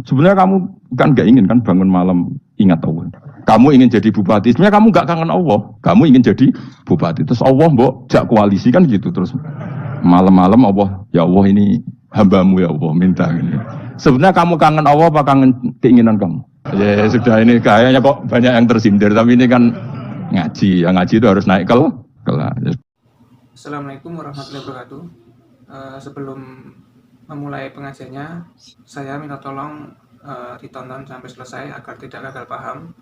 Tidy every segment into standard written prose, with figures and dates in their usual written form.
Sebenarnya kamu kan nggak ingin kan bangun malam ingat Allah. Kamu ingin jadi bupati. Sebenarnya kamu nggak kangen Allah. Kamu ingin jadi bupati. Terus Allah mbok jak koalisi kan gitu. Terus malam-malam Allah, ya Allah ini hambamu ya Allah minta. Gitu. Sebenarnya kamu kangen Allah apa kangen keinginan kamu? Ya sudah ini kayaknya kok banyak yang tersindir. Tapi ini kan ngaji. Yang ngaji itu harus naik kelas. Assalamualaikum warahmatullahi wabarakatuh. Sebelum memulai pengajiannya, saya minta tolong ditonton sampai selesai agar tidak gagal paham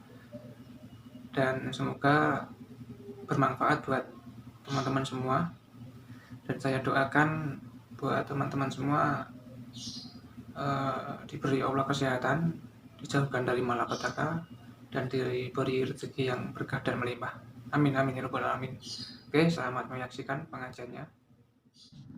dan semoga bermanfaat buat teman-teman semua. Dan saya doakan buat teman-teman semua diberi Allah kesehatan, dijauhkan dari malapetaka, dan diberi rezeki yang berkah dan melimpah. Amin amin ya rabbal alamin. Oke, selamat menyaksikan pengajiannya.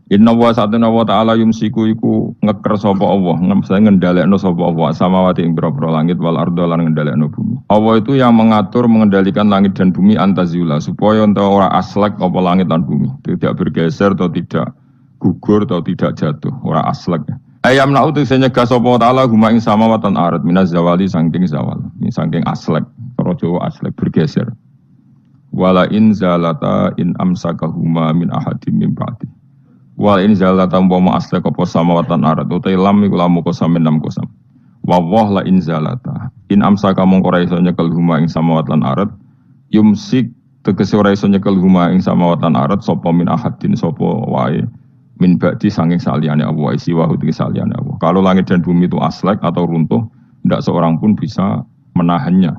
Inna wa satuna wa ta'ala yumsiku iku ngeker sapa Allah, ngendhalekno sapa Allah samawati ing pira-pira langit wal ardo lan ngendhalekno bumi. Allah itu yang mengatur mengendalikan langit dan bumi antazula supaya ora aslek apa langit dan bumi, tidak bergeser atau tidak gugur atau tidak jatuh, ora aslek. Ayam na'u tegese nyegah sapa ta'ala huma ing samawatan arat minaz zawali saking zawal, saking aslek, cara Jawa aslek bergeser. Wala in zalata in amsakahuma min ahadim min ba'di. Wal in zalata umpama aslek apa samawatan arat utai lam iku lamu kosam enam kosam. Wa la in zalata in amsaka mongko ora iso nyekel huma ing samawatan arat yumsik tegese ora iso nyekel huma ing samawatan arat sapa min ahadin sapa wae min ba'di saking saliyane Allah isi wa hudi saliyane Allah. Kalau langit dan bumi itu aslek atau runtuh, tidak seorang pun bisa menahannya.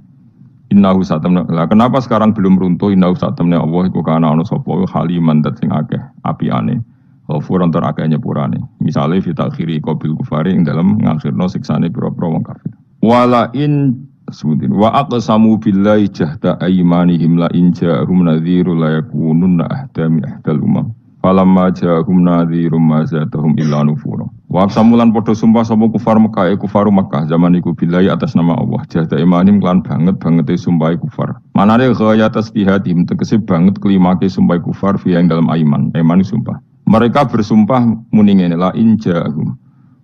Innahu satamna. Lah kenapa sekarang belum runtuh? Innahu satamna Allah iku kana ana sapa haliman dat sing akeh apiane. Furan ter akeh nyepurane. Misale fi takhiri qabil kufari ing dalem ngakhirno siksane pira-pira wong kafir. Wala in sebutin wa aqsamu billahi jahda aymanihim la in ja'ahum nadhirun la yakununna ahdami ahdal umam. Falamma ja'ahum nadhirum ma zadahum illa nufura. Wa samulan padha sumpah sapa kufar Mekah kufaru Mekah zaman iku billahi atas nama Allah jahda imanim lan banget sumpah kufar. Manane ghaya tasbihatim tegese banget kelimake sumpah kufar fi ing dalem iman sumpah. Mereka bersumpah muni ngene la injahum.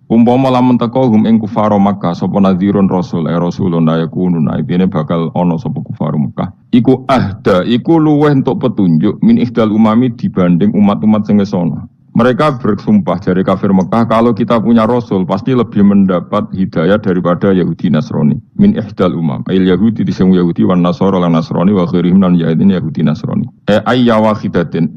Umpama lamun teko hum ing kufaro Makkah sapa nadhirun rasul rasulun ayakunun aibine bakal ana sapa kufaro Makkah. Iku ahda, iku luweh entuk petunjuk min ihdal umami dibanding umat-umat sing wis ana. Mereka bersumpah dari kafir Mekah kalau kita punya rasul pasti lebih mendapat hidayah daripada Yahudi Nasrani. Min ihdal umam. Ail Yahudi dising Yahudi wan Nasara lan Nasrani wa ghairihim lan ya'idin Yahudi Nasrani. Ayya wahidatin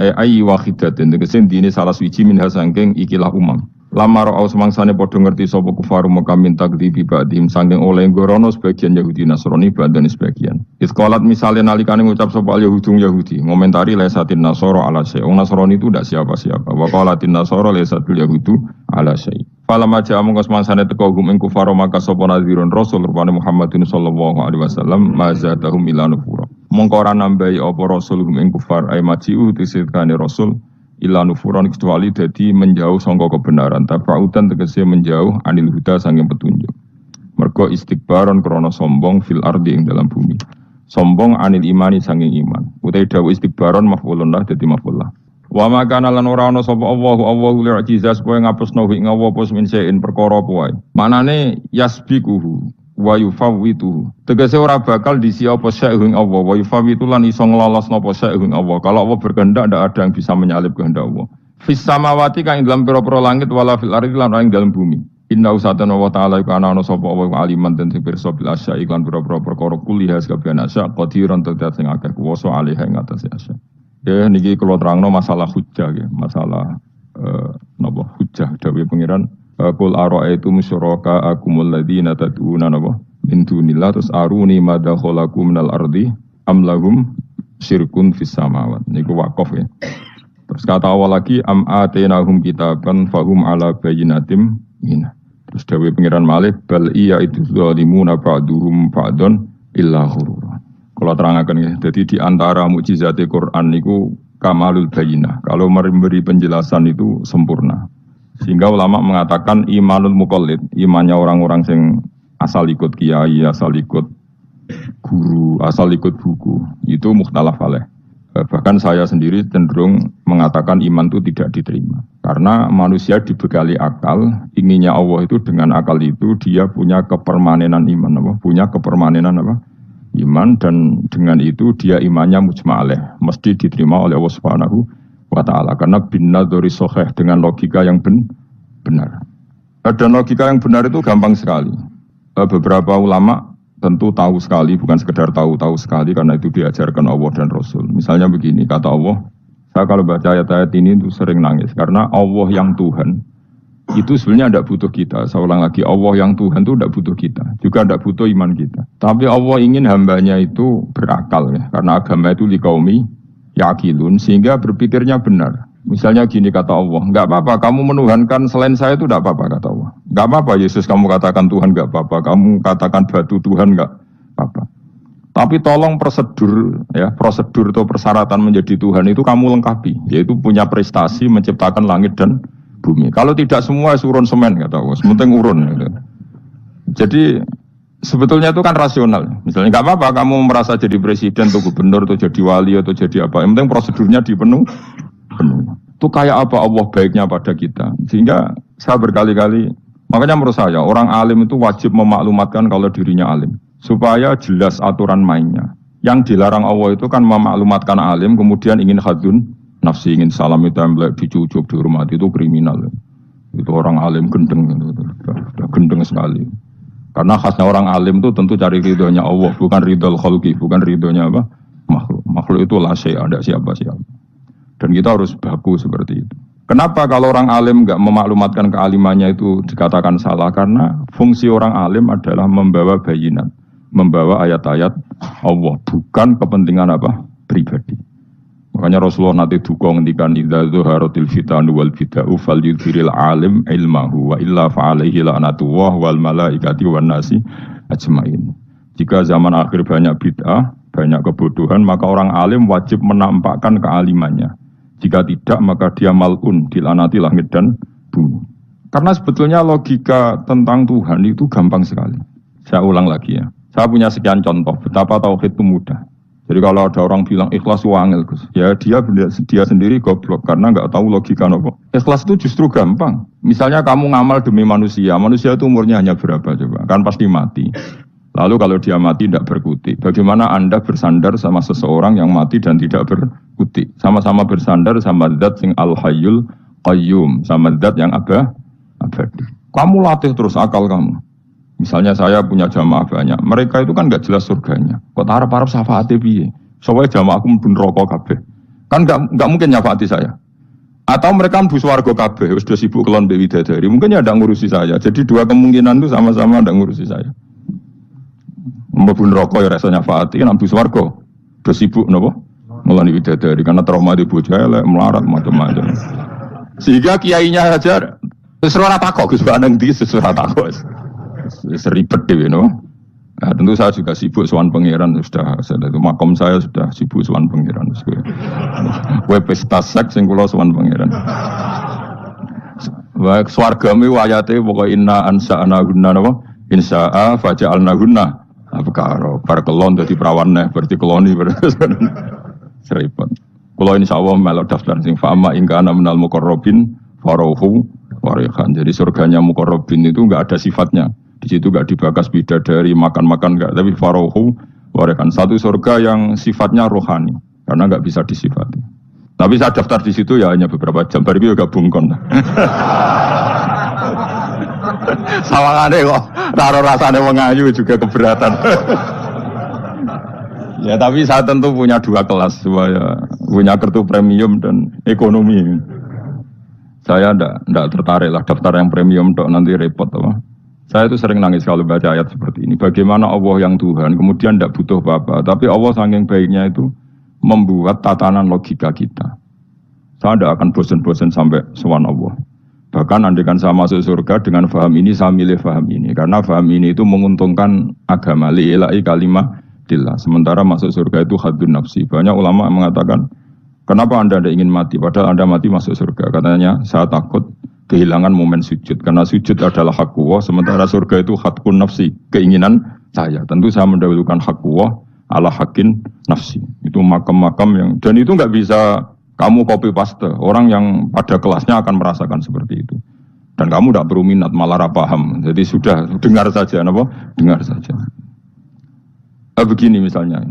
tegese dine salah suci min hasangking ikilah umam. Lamar au semangsane padha ngerti sapa kufar Mekah min takdzibi ba'dihim saking oleh gorono sebagian Yahudi Nasrani badan sebagian. Isqalat misale nalikane ngucap sapa Yahudi ngomentari lesatin Nasara ala syai. Wong Nasrani itu ndak siapa-siapa. Wa qalatin Nasara lesatul Yahudu ala syai. Falamma ja'a mongko semangsane teka hum ing kufar Mekah sapa nadhirun rasul rupane Muhammadin sallallahu alaihi wasallam mazatahum ila nufura. Mongko ora nambahi apa rasul hum ing kufar ay maji'u tisikane rasul ila nufuran kecuali dadi menjauh sangka kebenaran tafautan tegese menjauh anil huda saking petunjuk. Mergo istikbaron krana sombong fil ardi ing dalam bumi. Sombong anil imani saking iman. Utai dawuh istikbaron maf'ulun lah dadi maf'ul lah. Wa makana lan ora ana sapa Allahu li'ajizah supaya ngapusno ing Allah pos min sein perkara apa wae. Manane yasbiquhu wa yufawwitu. Tegese ora bakal disi apa sya'ing Allah wa yufawwitu lan iso nglolosno apa sya'ing Allah. Kalau Allah berkehendak ndak ada yang bisa menyalip kehendak Allah. Fis samawati kang dalam pira-pira langit wala fil ardi lan ing dalam bumi. Inna usatana wa ta'ala iku ana sapa Allah aliman den sing pirsa bil asya iklan pira-pira perkara kuliah kabeh asya qadiran tetet sing akeh kuwasa alih ing atase asya. Ya niki kula terangno masalah hujjah ya, masalah napa hujjah dawuh pangeran. Qul ara'aytum syuraka akumul ladzina tad'una min dunillah terus aruni madza khalaqu minal ardi am lahum syirkun fis samawat. Niku waqaf ya. Terus kata awal lagi am atainahum kitaban fahum ala bayyinatim min. Terus dawuh pangeran malih bal iya itu zalimuna ba'duhum ba'dun illa ghurur. Kalau terangkan ya, jadi di antara mukjizat Quran niku kamalul bayyinah. Kalau memberi penjelasan itu sempurna. Sehingga ulama mengatakan imanul muqallid, imannya orang-orang yang asal ikut kiai, asal ikut guru, asal ikut buku, itu mukhtalaf alaih. Bahkan saya sendiri cenderung mengatakan iman itu tidak diterima. Karena manusia dibekali akal, inginnya Allah itu dengan akal itu dia punya kepermanenan iman, apa? Punya kepermanenan apa? Iman, dan dengan itu dia imannya mujma'aleh, mesti diterima oleh Allah Subhanahu wa ta'ala. Karena binnadzari shahih, dengan logika yang benar. Dan logika yang benar itu gampang sekali. Beberapa ulama tentu tahu sekali, bukan sekedar tahu sekali, karena itu diajarkan Allah dan Rasul. Misalnya begini, kata Allah, saya kalau baca ayat-ayat ini itu sering nangis, karena Allah yang Tuhan itu sebenarnya tidak butuh kita. Saya ulang lagi, Allah yang Tuhan itu tidak butuh kita, juga tidak butuh iman kita. Tapi Allah ingin hambanya itu berakal, ya, karena agama itu liqaumi yaqilun, sehingga berpikirnya benar. Misalnya gini kata Allah, enggak apa-apa kamu menuhankan selain saya itu tidak apa-apa kata Allah. Enggak apa-apa Yesus kamu katakan Tuhan, enggak apa-apa kamu katakan batu Tuhan, enggak apa-apa. Tapi tolong prosedur atau persyaratan menjadi Tuhan itu kamu lengkapi, yaitu punya prestasi menciptakan langit dan bumi. Kalau tidak semua urun semen kata Allah, sementing urun. Gitu. Jadi sebetulnya itu kan rasional. Misalnya nggak apa-apa kamu merasa jadi presiden atau gubernur atau jadi wali atau jadi apa, yang penting prosedurnya dipenuhi. Itu kayak apa Allah baiknya pada kita. Sehingga saya berkali-kali, makanya menurut saya orang alim itu wajib memaklumatkan kalau dirinya alim, supaya jelas aturan mainnya. Yang dilarang Allah itu kan memaklumatkan alim, kemudian ingin hadun nafsi, ingin salam itu template, dicucuk, dihormati, itu kriminal. Itu orang alim gendeng, gendeng sekali. Karena khasnya orang alim itu tentu cari ridhonya Allah, bukan ridhol khalqi, bukan ridhonya apa? Makhluk. Makhluk itu la syai', ada siapa-siapa. Dan kita harus baku seperti itu. Kenapa kalau orang alim nggak memaklumatkan kealimannya itu dikatakan salah? Karena fungsi orang alim adalah membawa bayinat, membawa ayat-ayat Allah, bukan kepentingan apa? Pribadi. Makanya Rasulullah nanti dukung ngendikan idza zuharatil fitanu wal bid'u falyudhiril alim ilmahu wa illa fa'alaihi la'natullah wal malaikati wan nasi ajmain. Jika zaman akhir banyak bid'ah, banyak kebodohan, maka orang alim wajib menampakkan kealimannya. Jika tidak, maka dia mal'un, dilaknati langit dan bumi. Karena sebetulnya logika tentang Tuhan itu gampang sekali. Saya ulang lagi ya. Saya punya sekian contoh betapa tauhid itu mudah. Jadi kalau ada orang bilang ikhlas wangil, ya dia sendiri goblok karena nggak tahu logika apa. Ikhlas itu justru gampang. Misalnya kamu ngamal demi manusia itu umurnya hanya berapa coba? Kan pasti mati. Lalu kalau dia mati tidak berkutik, bagaimana Anda bersandar sama seseorang yang mati dan tidak berkutik? Sama-sama bersandar sama zat yang al-hayyul qayyum, sama zat yang abadi. Kamu latih terus akal kamu. Misalnya saya punya jamaah banyak, mereka itu kan nggak jelas surganya. Kok harap-harap syafaatnya piye? Soalnya jamaah aku mudun rokok kabeh. Kan nggak mungkin nyafaati saya. Atau mereka mlebu swarga kabeh, sudah sibuk kelon mbek widadari. Mungkin ya ada ngurusi saya. Jadi dua kemungkinan itu sama-sama ada ngurusi saya. Mlebu neraka ya rasanya nyafaati, kan mlebu swarga. Sudah sibuk napa? Ngeloni widadari karena trauma di bocah elek, melarat macam-macam. Sehingga kiainya aja sesuatu takok Gus Banang di sesuatu takok. Seribet dhewe no. Nah, tentu saya juga sibuk sowan pangeran sudah itu makom saya sudah sibuk sowan pangeran. Kowe pesta seks sing kula sowan pangeran. Wa swargame ayate pokoke inna ansa'na gunna napa? Insya'a faja'alna gunna. Apa karo bar kelon dadi prawan neh berarti keloni seribet. Kula insyaallah melok daftar sing fa'ama in kana minal muqarrabin faruhu warihan. Jadi surganya muqarrabin itu enggak ada sifatnya. Di situ enggak dibakas bidadari makan-makan enggak, tapi faruhu warihan. Satu surga yang sifatnya rohani karena enggak bisa disifati. Tapi saya daftar di situ ya hanya beberapa jam, baru itu gabung kon. Sawangane kok taruh rasane wong ayu juga keberatan. Ya tapi saya tentu punya dua kelas, punya kartu premium dan ekonomi. Saya enggak tertarik lah daftar yang premium dok, nanti repot apa. Saya itu sering nangis kalau baca ayat seperti ini. Bagaimana Allah yang Tuhan, kemudian tidak butuh apa-apa. Tapi Allah saking baiknya itu membuat tatanan logika kita. Saya tidak akan bosan-bosan sampai sowan Allah. Bahkan andaikan saya masuk surga dengan faham ini, saya milih faham ini. Karena faham ini itu menguntungkan agama. Li'ilai kalimah dillah. Sementara masuk surga itu hadun nafsi. Banyak ulama mengatakan, kenapa Anda tidak ingin mati? Padahal Anda mati masuk surga. Katanya, saya takut kehilangan momen sujud. Karena sujud adalah hak Allah. Sementara surga itu hakun nafsi. Keinginan saya. Tentu saya mendahulukan hak Allah ala hakin nafsi. Itu makam-makam yang, dan itu nggak bisa Kamu copy paste, orang yang pada kelasnya akan merasakan seperti itu. Dan kamu tidak perlu minat, malah paham. Jadi sudah dengar saja, apa? Dengar saja. Begini misalnya,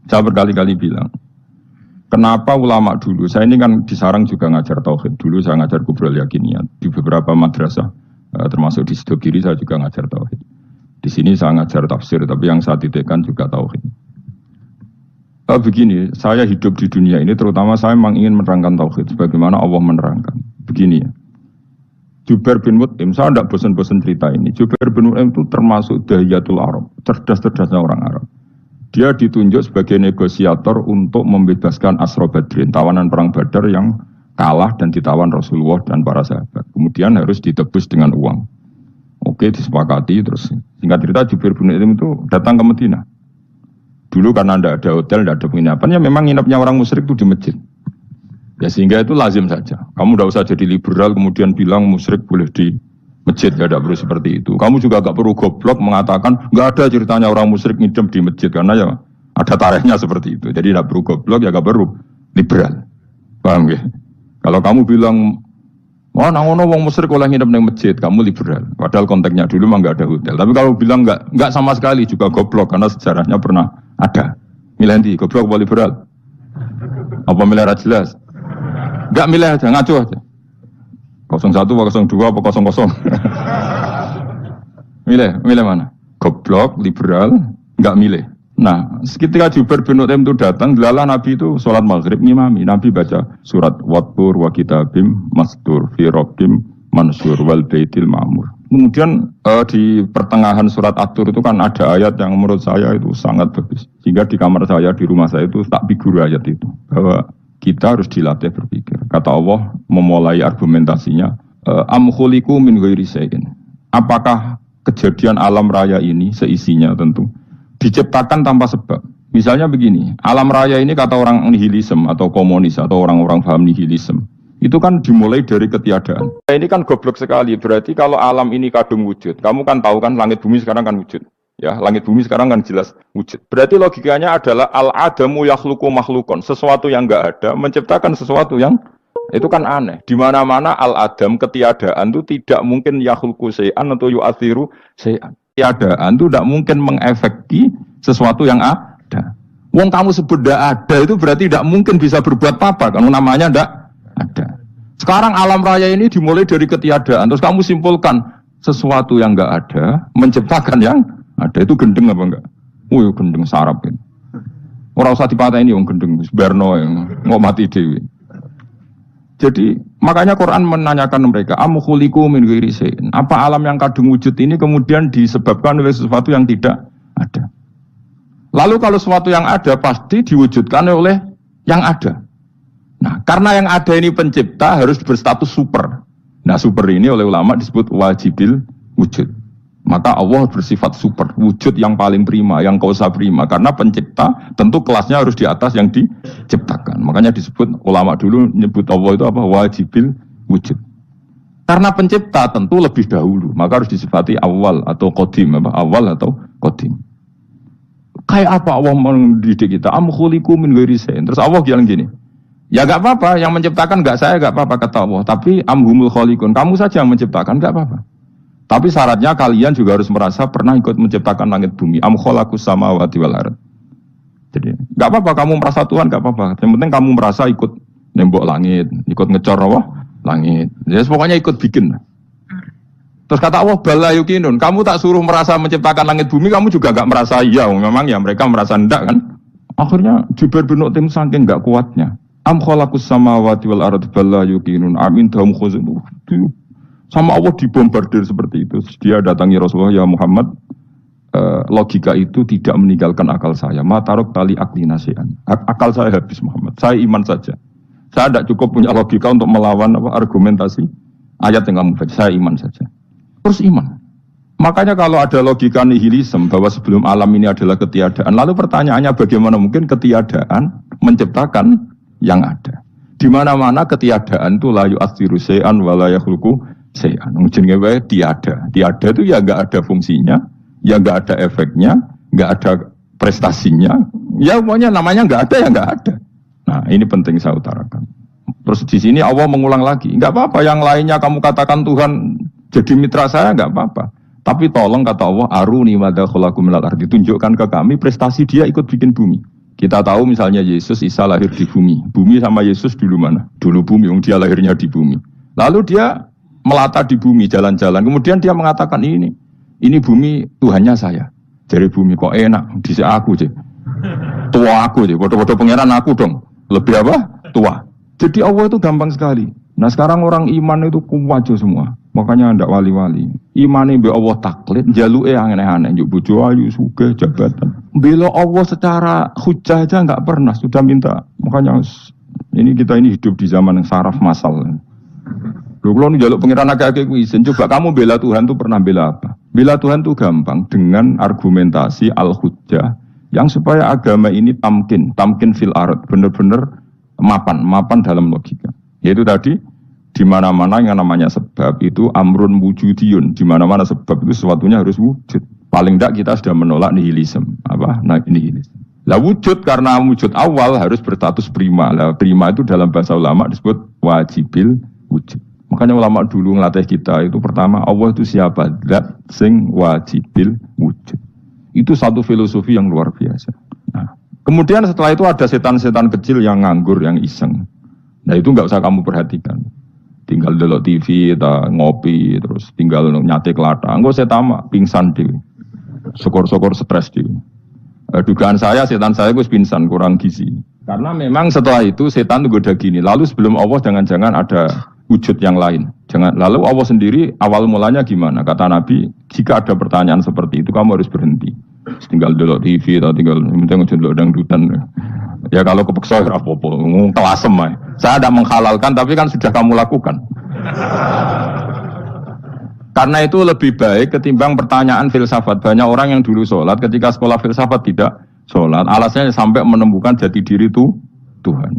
saya berkali-kali bilang, kenapa ulama dulu, saya ini kan di Sarang juga ngajar tauhid, dulu saya ngajar kubrul yakiniyat, di beberapa madrasah, termasuk di Sidogiri saya juga ngajar tauhid. Di sini saya ngajar tafsir, tapi yang saya titikkan juga tauhid. Begini, saya hidup di dunia ini, terutama saya memang ingin menerangkan tauhid, sebagaimana Allah menerangkan. Begini ya, Jubair bin Mut'im, saya tidak bosan-bosan cerita ini. Jubair bin Mut'im itu termasuk dahiyatul Arab, cerdas-cerdasnya orang Arab. Dia ditunjuk sebagai negosiator untuk membebaskan Asra Badrin, tawanan perang Badar yang kalah dan ditawan Rasulullah dan para sahabat. Kemudian harus ditebus dengan uang. Oke, disepakati. Terus singkat cerita Jubair bin Mut'im itu datang ke Madinah. Dulu karena tidak ada hotel, tidak ada penginapan, ya memang nginapnya orang musyrik itu di masjid. Ya sehingga itu lazim saja. Kamu tidak usah jadi liberal kemudian bilang musyrik boleh di masjid, ya tidak perlu seperti itu. Kamu juga tidak perlu goblok mengatakan nggak ada ceritanya orang musyrik ngidam di masjid, karena ya ada tarikhnya seperti itu. Jadi tidak perlu goblok, ya tidak perlu liberal. Paham ya? Kalau kamu bilang wah, nangono wong musyrik oleh nginep di masjid, kamu liberal. Padahal konteksnya dulu memang nggak ada hotel. Tapi kalau bilang nggak sama sekali juga goblok, karena sejarahnya pernah ada. Milih nanti goblok apa liberal? Apa milih jelas? Nggak milih aja, ngaco aja. 01 apa 02 apa 00. Milih mana? Goblok, liberal, nggak milih. Nah, ketika Jubair bin Mut'im itu datang, delala Nabi itu sholat maghrib ngimami. Nabi baca surat Wattur wa kitabim mastur fi rabbim mansur wal baitil ma'mur. Kemudian di pertengahan surat At-Tur itu kan ada ayat yang menurut saya itu sangat bagus. Sehingga di kamar saya, di rumah saya itu tak figur ayat itu. Bahwa kita harus dilatih berpikir. Kata Allah memulai argumentasinya, am khuliqu min ghairi syai'in. Apakah kejadian alam raya ini seisinya tentu diciptakan tanpa sebab. Misalnya begini, alam raya ini kata orang nihilisme atau komunis atau orang-orang paham nihilisme, itu kan dimulai dari ketiadaan. Ini kan goblok sekali, berarti kalau alam ini kadung wujud, kamu kan tahu kan langit bumi sekarang kan wujud. Ya, langit bumi sekarang kan jelas wujud. Berarti logikanya adalah al-adamu yakhluqu makhlukon, sesuatu yang enggak ada menciptakan sesuatu yang itu kan aneh. Di mana-mana al-adam ketiadaan itu tidak mungkin yakhluqu syai'an atau yu'athiru syai'an. Ketiadaan itu tidak mungkin mengefeki sesuatu yang ada. Wong kamu sebut tidak ada itu berarti tidak mungkin bisa berbuat apa-apa karena namanya tidak ada. Sekarang alam raya ini dimulai dari ketiadaan. Terus kamu simpulkan sesuatu yang enggak ada menciptakan yang ada. Itu gendeng apa enggak? Oh, gendeng sarap ini. Orang usah dipatahin yang gendeng Berno yang mau mati dewi. Jadi makanya Quran menanyakan mereka, am khuliqu min ghairi syai'in. Apa alam yang kadung wujud ini kemudian disebabkan oleh sesuatu yang tidak ada. Lalu kalau sesuatu yang ada pasti diwujudkan oleh yang ada. Nah, karena yang ada ini pencipta harus berstatus super. Nah, super ini oleh ulama disebut wajibil wujud. Maka Allah bersifat super, wujud yang paling prima, yang kausa prima. Karena pencipta tentu kelasnya harus di atas yang diciptakan. Makanya disebut, ulama dulu nyebut Allah itu apa? Wajibil wujud. Karena pencipta tentu lebih dahulu, maka harus disifati awal atau qadim, apa? Awal atau qadim. Kayak apa Allah mendidik kita? Am khuliqu min ghairi syai'in. Terus Allah bilang gini, ya gak apa-apa, yang menciptakan gak saya, gak apa-apa kata Allah. Tapi amhumul khaliqun, kamu saja yang menciptakan, gak apa-apa. Tapi syaratnya kalian juga harus merasa pernah ikut menciptakan langit bumi. Am khalaqus samawati wal ardh. Jadi, enggak apa-apa kamu merasa Tuhan, enggak apa-apa. Yang penting kamu merasa ikut nembok langit, ikut ngecor langit. Ya pokoknya ikut bikin. Terus kata Allah bala yukinun, kamu tak suruh merasa menciptakan langit bumi, kamu juga enggak merasa iya. Memang ya mereka merasa enggak kan. Akhirnya Jubair bin Mut'im saking enggak kuatnya. Am khalaqus samawati wal ardh bala yukinun amin dahum khuzun. Sama Allah dibombardir seperti itu. Dia datangi Rasulullah, ya Muhammad, logika itu tidak meninggalkan akal saya. Matarok tali akli nasian. Akal saya habis Muhammad. Saya iman saja. Saya tidak cukup punya logika untuk melawan argumentasi ayat yang kamu baca. Saya iman saja. Terus iman. Makanya kalau ada logika nihilisme bahwa sebelum alam ini adalah ketiadaan, lalu pertanyaannya bagaimana mungkin ketiadaan menciptakan yang ada? Di mana-mana ketiadaan itu la yu'athiru syai'an wa la yakhluqu syai'an. Jenenge tiada. Tiada itu ya enggak ada fungsinya, ya enggak ada efeknya, enggak ada prestasinya. Ya pokoknya namanya enggak ada ya enggak ada. Nah, ini penting saya utarakan. Terus di sini Allah mengulang lagi, enggak apa-apa yang lainnya kamu katakan Tuhan jadi mitra saya, enggak apa-apa. Tapi tolong kata Allah, aruni madza khalaqu minal ardi, tunjukkan ke kami prestasi dia ikut bikin bumi. Kita tahu misalnya Yesus, Isa lahir di bumi. Bumi sama Yesus dulu mana? Dulu bumi, dia lahirnya di bumi. Lalu dia melata di bumi, jalan-jalan. Kemudian dia mengatakan ini bumi Tuhannya saya. Dari bumi kok enak, dhisik aku sih. Tua aku sih, bodoh-bodoh pangeran aku dong. Lebih apa? Tua. Jadi Allah itu gampang sekali. Nah sekarang orang iman itu kuat semua. Makanya ndak wali-wali. Imane mbek Allah taklid, jaluke aneh-aneh, njuk bojo ayu, sugih, jabatan. Bela Allah secara hujah aja enggak pernah, sudah minta. Makanya kita ini hidup di zaman yang saraf massal. Lho kula njaluk pangeran akeh-akeh kuwi izin, coba kamu bela Tuhan tuh pernah bela apa? Bela Tuhan tuh gampang dengan argumentasi al-hujjah yang supaya agama ini tamkin fil ard, benar-benar mapan dalam logika. Yaitu tadi di mana-mana yang namanya sebab itu amrun wujudiyun, di mana-mana sebab itu sesuatunya harus wujud. Paling tidak kita sudah menolak nihilisme. Nihilisme. Lah wujud karena wujud awal harus berstatus prima. Lah prima itu dalam bahasa ulama disebut wajibil wujud. Makanya ulama dulu ngelatih kita itu pertama Allah itu siapa? Zat sing wajibil wujud. Itu satu filosofi yang luar biasa. Nah, kemudian setelah itu ada setan-setan kecil yang nganggur, yang iseng. Nah itu nggak usah kamu perhatikan. Tinggal delok TV, ngopi, terus tinggal nyate kelata. Enggak saya tamak, pingsan dewe. Syukur-syukur stres dewe. Dugaan saya, setan saya gue pingsan, kurang gizi. Karena memang setelah itu setan itu udah gini. Lalu sebelum Allah jangan-jangan ada wujud yang lain. Lalu Allah sendiri awal mulanya gimana? Kata Nabi, jika ada pertanyaan seperti itu kamu harus berhenti. Tinggal delok TV atau tinggal delok dangdutan. Ya kalau kepeksa ya apa-apa, kelasem ae. Saya tidak menghalalkan tapi kan sudah kamu lakukan. Karena itu lebih baik ketimbang pertanyaan filsafat. Banyak orang yang dulu sholat ketika sekolah filsafat tidak sholat. Alasannya sampai menemukan jati diri itu Tuhan.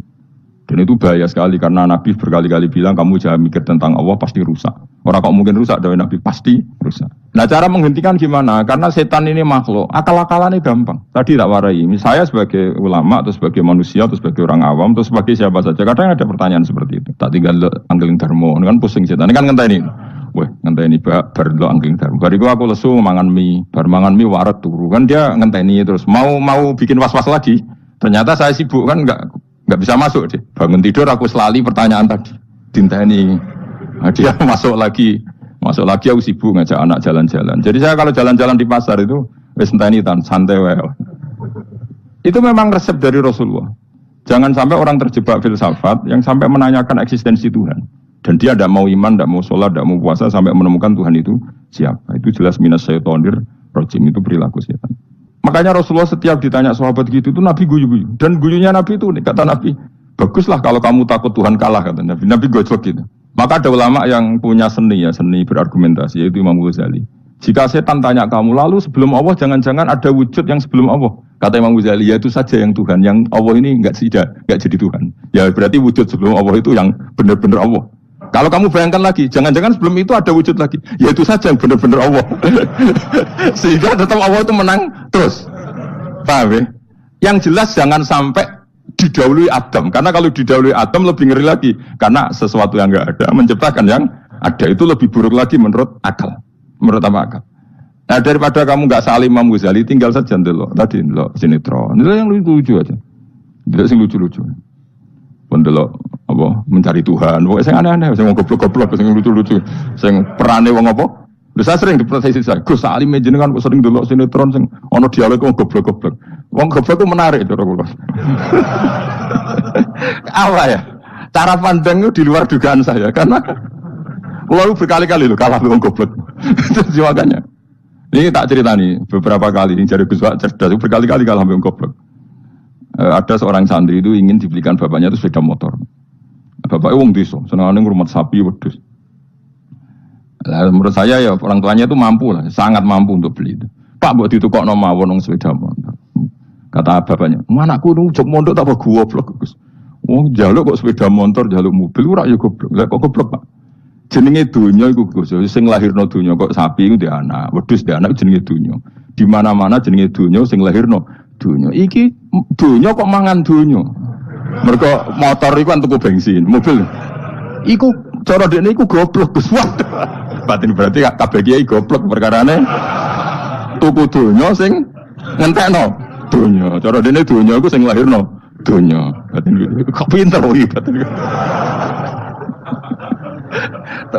Dan itu bahaya sekali karena Nabi berkali-kali bilang kamu jangan mikir tentang Allah pasti rusak. Orang kok mungkin rusak dari Nabi pasti rusak. Nah cara menghentikan gimana? Karena setan ini makhluk, akal-akalannya gampang. Tadi tak warai, saya sebagai ulama atau sebagai manusia atau sebagai orang awam atau sebagai siapa saja. Kadang ada pertanyaan seperti itu. Tak tinggal anggeling dharma, kan pusing setan. Ini kan ngenteni. Weh, ngenteni bar lo anggeling dharma. Bariku aku lesu mangan mie, bar mangan mie waret turu. Kan dia ngenteni terus mau bikin was-was lagi. Ternyata saya sibuk kan enggak bisa masuk deh. Bangun tidur aku selali pertanyaan tadi. Dinteni. Nah, dia masuk lagi aku sibuk ngajak anak jalan-jalan. Jadi saya kalau jalan-jalan di pasar itu wis enteni santai wae. Itu memang resep dari Rasulullah. Jangan sampai orang terjebak filsafat yang sampai menanyakan eksistensi Tuhan. Dan dia tidak mau iman, tidak mau sholat, tidak mau puasa sampai menemukan Tuhan itu siapa. Itu jelas minas syaitonir rajim, itu perilaku setan. Makanya Rasulullah setiap ditanya sahabat gitu itu Nabi guyu-guyu. Dan guyunya Nabi itu kata Nabi, baguslah kalau kamu takut Tuhan kalah kata Nabi. Nabi gojok gitu. Maka ada ulama yang punya seni berargumentasi yaitu Imam Ghazali. Jika setan tanya kamu lalu sebelum Allah jangan-jangan ada wujud yang sebelum Allah. Kata Imam Ghazali ya itu saja yang Tuhan, yang Allah ini enggak jadi Tuhan. Ya berarti wujud sebelum Allah itu yang benar-benar Allah. Kalau kamu bayangkan lagi, jangan-jangan sebelum itu ada wujud lagi. Ya itu saja yang benar-benar Allah. Sehingga tetap Allah itu menang terus. Paham ya? Yang jelas jangan sampai didahului Adam. Karena kalau didahului Adam lebih ngeri lagi. Karena sesuatu yang enggak ada menciptakan yang ada. Itu lebih buruk lagi menurut akal. Menurut apa akal? Nah daripada kamu enggak salim Imam Ghazali, tinggal saja ndelok. Tadi ndelok sinetron. Itu yang lucu-lucu aja. Tidak sing lucu-lucu. Pendelok apa mencari Tuhan. Pokoknya sing aneh-aneh, sing goblok-goblok, sing lucu-lucu, sing perane wong apa? Lha saya sering diprotes saya. Gus Salim jenengan kok sering ndelok sinetron sing ana dialog wong goblok-goblok. Wong goblok itu menarik cara kula. Apa ya? Cara pandang itu di luar dugaan saya karena kula berkali-kali lho kalah wong goblok. Jadi makanya. Ini tak ceritani beberapa kali ini jari Gus Wak cerdas berkali-kali kalah wong goblok. Ada seorang santri itu ingin dibelikan bapaknya itu sepeda motor. Bapaknya wong desa, senengane ngurmat sapi wedhus. Lah menurut saya ya orang tuanya itu mampu lah, sangat mampu untuk beli itu. Pak mbok ditukokno mawon wong sepeda motor. Kata bapaknya, "Anakku njok mondok tak goblok, Gus. Wong njaluk kok sepeda motor, njaluk mobil ora ya goblok. Lah kok goblok, Pak? Jenenge donya iku Gus, sing lahirno donya kok sapi iku ndek anak, wedhus ndek anak jenenge donya. Di mana-mana jenenge donya sing lahirno donya. Iki donya kok mangan donya. Mergo motor iku kan tuku bensin, mobil. Iku cara dekne iku goblok Gus. Batin berarti kabeh kiai goblok perkarane tuku donya sing ngentekno donya. Cara dekne donya iku sing lahirno donya. Batin kok pinter iki batin.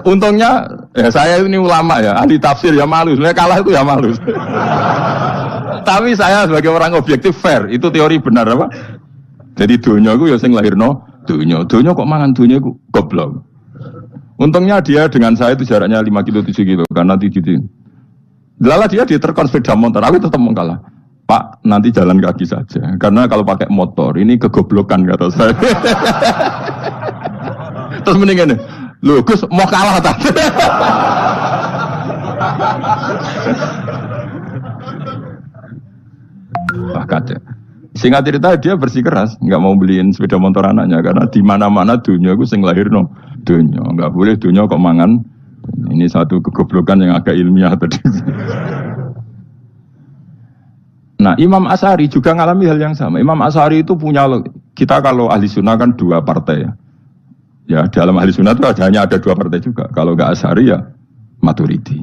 Untungnya ya saya ini ulama ya, ahli tafsir ya malu. Sebenarnya kalah itu ya malu. Tapi saya sebagai orang objektif fair, itu teori benar apa? Jadi dunia itu ya sing lahirno dunia. Dunia kok mangan dunia itu goblok. Untungnya dia dengan saya itu jaraknya 5 kilo 7 kilo karena tidur. Lala dia diterkon sepeda motor, aku tetap mau kalah. Pak, nanti jalan kaki saja. Karena kalau pakai motor ini kegoblokan kata saya. Terus mendingan lho Gus mau kalah tadi. Wah kacau. Singkat cerita dia bersikeras, nggak mau beliin sepeda motor anaknya karena di mana-mana dunia gue sing lahirno dunia, nggak boleh dunia kok mangan. Ini satu kegoblokan yang agak ilmiah tadi. Nah Imam Asy'ari juga ngalami hal yang sama. Imam Asy'ari itu punya, kita kalau ahli sunnah kan 2 partai ya. Ya dalam ahli sunnah itu hanya ada 2 partai juga. Kalau nggak Asy'ari ya Maturidi.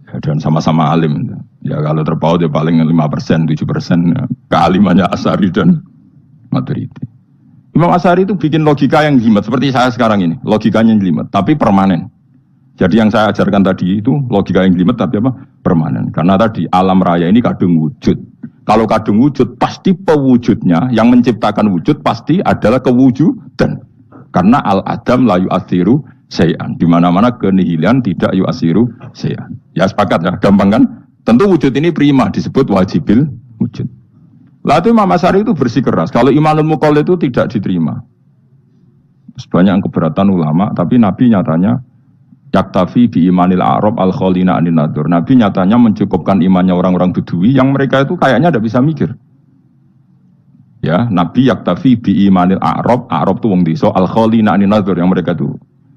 Ya, dan sama-sama alim. Ya kalau terpaut ya paling 5%, 7% ya. Kealimannya Asy'ari dan Maturidi. Imam Asy'ari itu bikin logika yang jelimet seperti saya sekarang ini. Logikanya yang jelimet, tapi permanen. Jadi yang saya ajarkan tadi itu logika yang jelimet tapi apa? Permanen. Karena tadi alam raya ini kadung wujud. Kalau kadung wujud pasti pewujudnya yang menciptakan wujud pasti adalah kewujudan. Karena al-adam la yu'athiru syai'an. Di mana-mana kenihilan tidak yu'athiru syai'an. Ya sepakat ya, gampang kan? Tentu wujud ini prima disebut wajibil wujud. Lalu Imam Asy'ari itu bersikeras. Kalau imanul muqall itu tidak diterima. Banyak keberatan ulama, tapi Nabi nyatanya yaktafi bi imanil a'rab al-khalina anin nadur. Nabi nyatanya mencukupkan imannya orang-orang Bedui yang mereka itu kayaknya tidak bisa mikir. Ya, Nabi yaktafi bi imanil a'rab itu wong desa al-khalina anin nadur yang mereka itu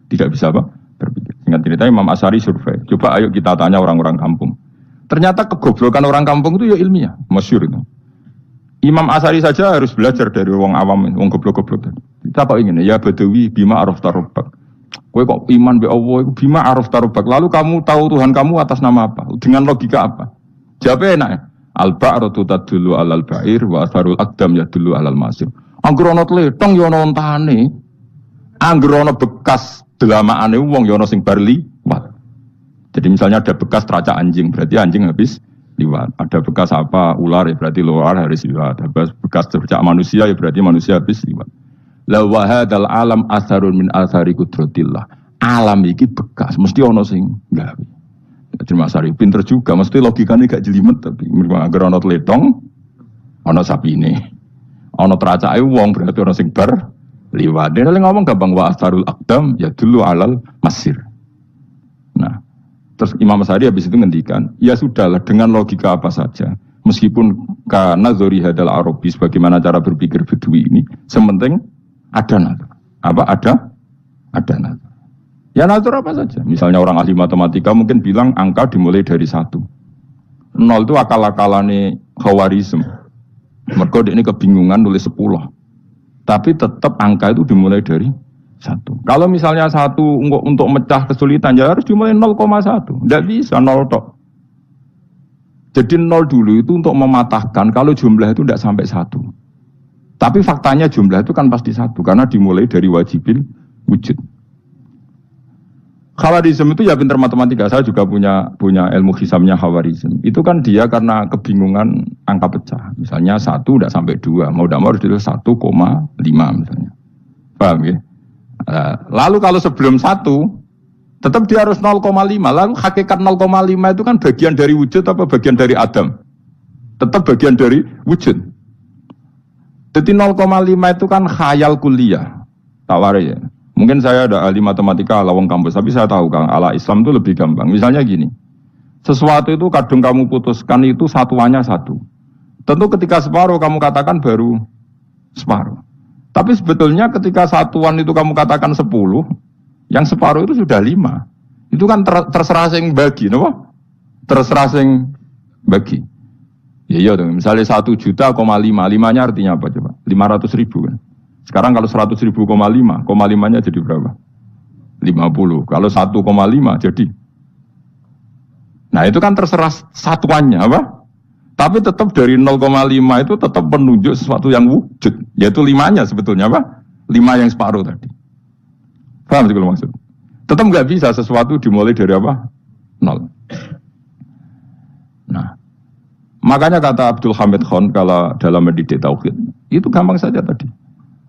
tidak bisa apa? Berpikir. Singkat cerita Imam Asy'ari survei. Coba ayo kita tanya orang-orang kampung. Ternyata kegoblokan orang kampung itu ya ilmiah, masyhur itu. Imam Asy'ari saja harus belajar dari wong awam, wong goblok-goblok. Kita kok ingin ya Badawi bima araf tarubbak. Kowe kok iman be Allah iku bima araf tarubbak. Lalu kamu tahu Tuhan kamu atas nama apa? Dengan logika apa? Jawabnya enak ya. Al-ba'ratu tadullu 'alal ba'ir wa asarul aqdam yadullu 'alal masir. Angger ana tletong ya ana ontane. Angger ana bekas delamaane wong ya ana sing bar liwat. Jadi misalnya ada bekas teracak anjing, berarti anjing habis liwat. Ada bekas apa ular ya berarti ular harus liwat. Ada bekas teracak manusia ya berarti manusia habis liwat. La wa hadzal alam asarun min asari qudratillah. Alam iki bekas, mesti ana sing gawe. Jadi Mas Ari pinter juga, mesti logikanya gak jelimet tapi agar ana tletong, ana sapine. Ana teracake wong berarti ana sing bar liwat. Dene ngomong gampang wa asarul aqdam ya dulu alal masir. Nah, terus Imam Asy'ari habis itu ngendikan, ya sudahlah dengan logika apa saja. Meskipun karena zori hadal Arabi bagaimana cara berpikir Bedui ini, sementing ada nazar. Apa ada? Ada nazar. Ya nazar apa saja. Misalnya orang ahli matematika mungkin bilang angka dimulai dari 1. 0 itu akal-akalane Khawarizm. Mergo ini kebingungan nulis 10. Tapi tetap angka itu dimulai dari 1. Kalau misalnya 1 untuk mecah kesulitan ya harus dimulai 0,1. Tidak bisa 0 tok. Jadi 0 dulu itu untuk mematahkan kalau jumlah itu tidak sampai 1. Tapi faktanya jumlah itu kan pasti 1 karena dimulai dari wajibil wujud. Khawarizm itu ya pintar matematika. Saya juga punya ilmu hisabnya Khawarizm. Itu kan dia karena kebingungan angka pecah. Misalnya 1 tidak sampai 2. Mau tidak mau harus ditulis 1,5 misalnya. Paham ya? Lalu kalau sebelum 1 tetap dia harus 0,5. Lalu hakikat 0,5 itu kan bagian dari wujud apa bagian dari Adam? Tetap bagian dari wujud. Jadi 0,5 itu kan khayal kuliah. Tak warai ya. Mungkin saya ada ahli matematika ala wong kampus, tapi saya tahu Kang, ala Islam itu lebih gampang. Misalnya gini, sesuatu itu kadang kamu putuskan itu satuannya 1. Tentu ketika separuh kamu katakan baru separuh. Tapi sebetulnya ketika satuan itu kamu katakan 10, yang separuh itu sudah 5. Itu kan terserah sing bagi, no? Terserah sing bagi. Ya iya dong, misalnya 1,5 juta, 5-nya artinya apa coba? 500.000 kan. Sekarang kalau 100.000,5, koma 5-nya jadi berapa? 50. Kalau 1,5 jadi. Nah itu kan terserah satuannya apa? Tapi tetap dari 0,5 itu tetap menunjuk sesuatu yang wujud. Yaitu 5-nya sebetulnya apa? 5 yang separuh tadi. Paham sih kalau maksud? Tetap nggak bisa sesuatu dimulai dari apa? 0. Nah, makanya kata Abdul Hamid Khan kalau dalam mendidik tauhid, itu gampang saja tadi.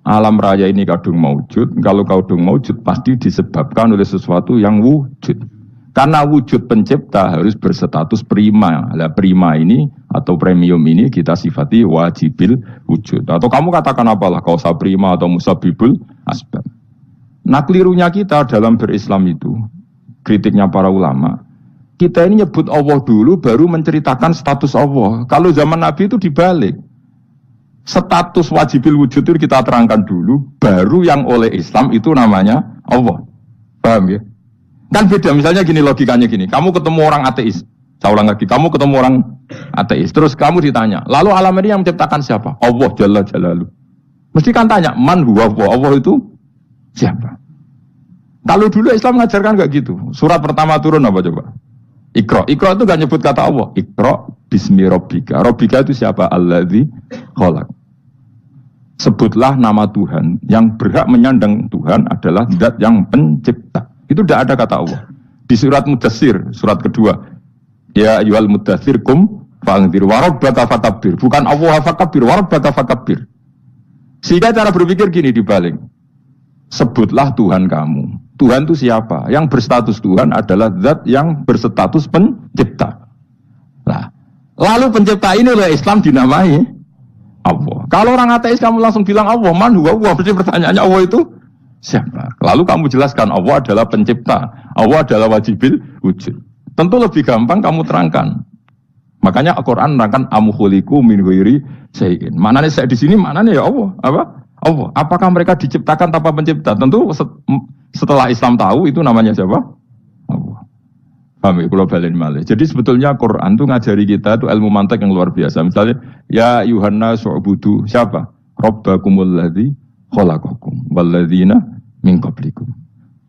Alam raya ini kadung maujud, kalau kadung maujud pasti disebabkan oleh sesuatu yang wujud. Karena wujud pencipta harus berstatus prima. Lah prima ini atau premium ini kita sifati wajibil wujud. Atau kamu katakan apalah kausa prima atau musabibul asbab. Nah kelirunya kita dalam berislam itu, kritiknya para ulama, kita ini nyebut Allah dulu baru menceritakan status Allah. Kalau zaman Nabi itu dibalik. Status wajibil wujud itu kita terangkan dulu, baru yang oleh Islam itu namanya Allah. Paham ya? Kan beda, misalnya gini logikanya gini, kamu ketemu orang ateis, saya ulang lagi, kamu ketemu orang ateis, terus kamu ditanya, lalu alam ini yang menciptakan siapa? Allah Jalla Jalaluh. Mesti kan tanya, man huwa Allah itu siapa? Kalau dulu Islam mengajarkan enggak gitu. Surat pertama turun apa coba? Iqra. Iqra itu enggak nyebut kata Allah. Iqra bismi rabbika. Rabbika itu siapa? Alladzi khalaq. Sebutlah nama Tuhan. Yang berhak menyandang Tuhan adalah zat yang pencipta. Itu tidak ada kata Allah. Di surat Mudatsir, surat kedua. Ya ayyuhal mudatsir kum fa'anzir wa rabbaka fakabbir. Bukan Allah fakabbir, wa rabbaka fakabbir. Sehingga cara berpikir gini dibalik. Sebutlah Tuhan kamu. Tuhan itu siapa? Yang berstatus Tuhan adalah zat yang berstatus pencipta. Nah, lalu pencipta ini oleh Islam dinamai Allah. Kalau orang ateis kamu langsung bilang Allah, man huwa Allah. Berarti pertanyaannya Allah itu siapa? Lalu kamu jelaskan Allah adalah pencipta. Allah adalah wajibil wujud. Tentu lebih gampang kamu terangkan. Makanya Al-Quran menerangkan amuhuliku min ghairi syai'in. Maknanya saya di sini maknanya ya Allah. Apa? Allah. Apakah mereka diciptakan tanpa pencipta? Tentu setelah Islam tahu itu namanya siapa? Allah. Paham ya? Kalau balen malih. Jadi sebetulnya Quran itu ngajari kita itu ilmu mantek yang luar biasa. Misalnya ya Yuhanna su'budu siapa? Rabbakumul ladzi khalaqakum walladzina min qablikum.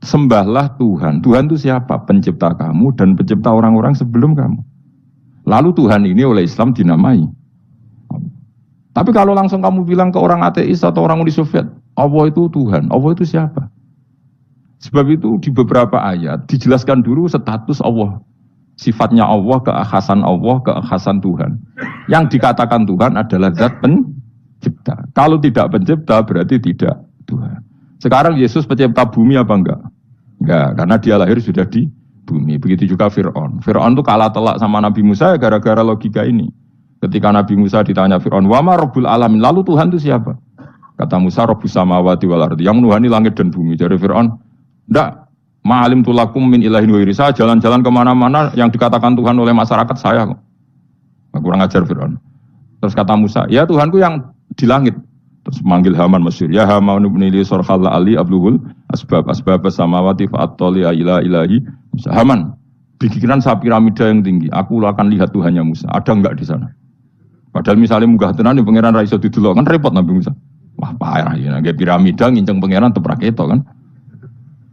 Sembahlah Tuhan. Tuhan itu siapa? Pencipta kamu dan pencipta orang-orang sebelum kamu. Lalu Tuhan ini oleh Islam dinamai. Tapi kalau langsung kamu bilang ke orang ateis atau orang Uni Soviet, Allah itu Tuhan, Allah itu siapa? Sebab itu di beberapa ayat dijelaskan dulu status Allah. Sifatnya Allah, keakhasan Tuhan. Yang dikatakan Tuhan adalah zat pencipta. Kalau tidak pencipta berarti tidak Tuhan. Sekarang Yesus pencipta bumi apa enggak? Enggak, karena dia lahir sudah di bumi. Begitu juga Fir'aun. Fir'aun itu kalah telak sama Nabi Musa gara-gara logika ini. Ketika Nabi Musa ditanya Fir'aun, wa ma rabbul alamin, lalu Tuhan itu siapa? Kata Musa, rabbus samawati wal ardi, yang menuhani langit dan bumi. Jadi Fir'aun, enggak, ma'alim tulakum min ilahin wa irisa, jalan-jalan kemana-mana yang dikatakan Tuhan oleh masyarakat saya kok. Kurang ajar Fir'aun. Terus kata Musa, ya Tuhanku yang di langit. Terus manggil Haman Mesir, ya Haman ibnili sorhalla ali abluhul asbab samawati fa'attoli ila ilahi Musa. Haman, bikinan saya piramida yang tinggi, aku akan lihat Tuhannya Musa. Ada enggak di sana? Padahal misalnya munggah tenan pangeran ra iso didelok kan repot Nabi Musa. Wah parah ya, nggak piramida nginceng pangeran teprak itu kan.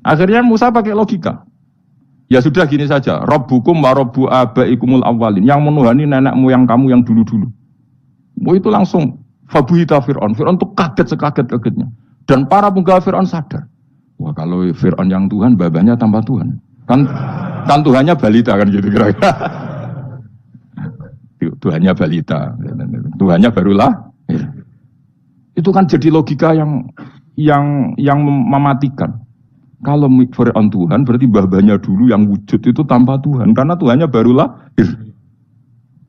Akhirnya Musa pakai logika. Ya sudah gini saja, Rabbukum wa rabbu abaikumul awwalin, yang menuhani nenek moyang kamu yang dulu-dulu. Itu langsung fabuhita Fir'aun. Fir'aun tuh kaget sekaget-kagetnya. Dan para penggawa Fir'aun sadar. Wah kalau Fir'aun yang Tuhan, babanya tanpa Tuhan. Kan Tuhannya balita kan gitu kira-kira. Tuhannya balita, Tuhannya barulah. Itu kan jadi logika yang mematikan. Kalau Fir'aun Tuhan, berarti babanya dulu yang wujud itu tanpa Tuhan, karena Tuhannya barulah.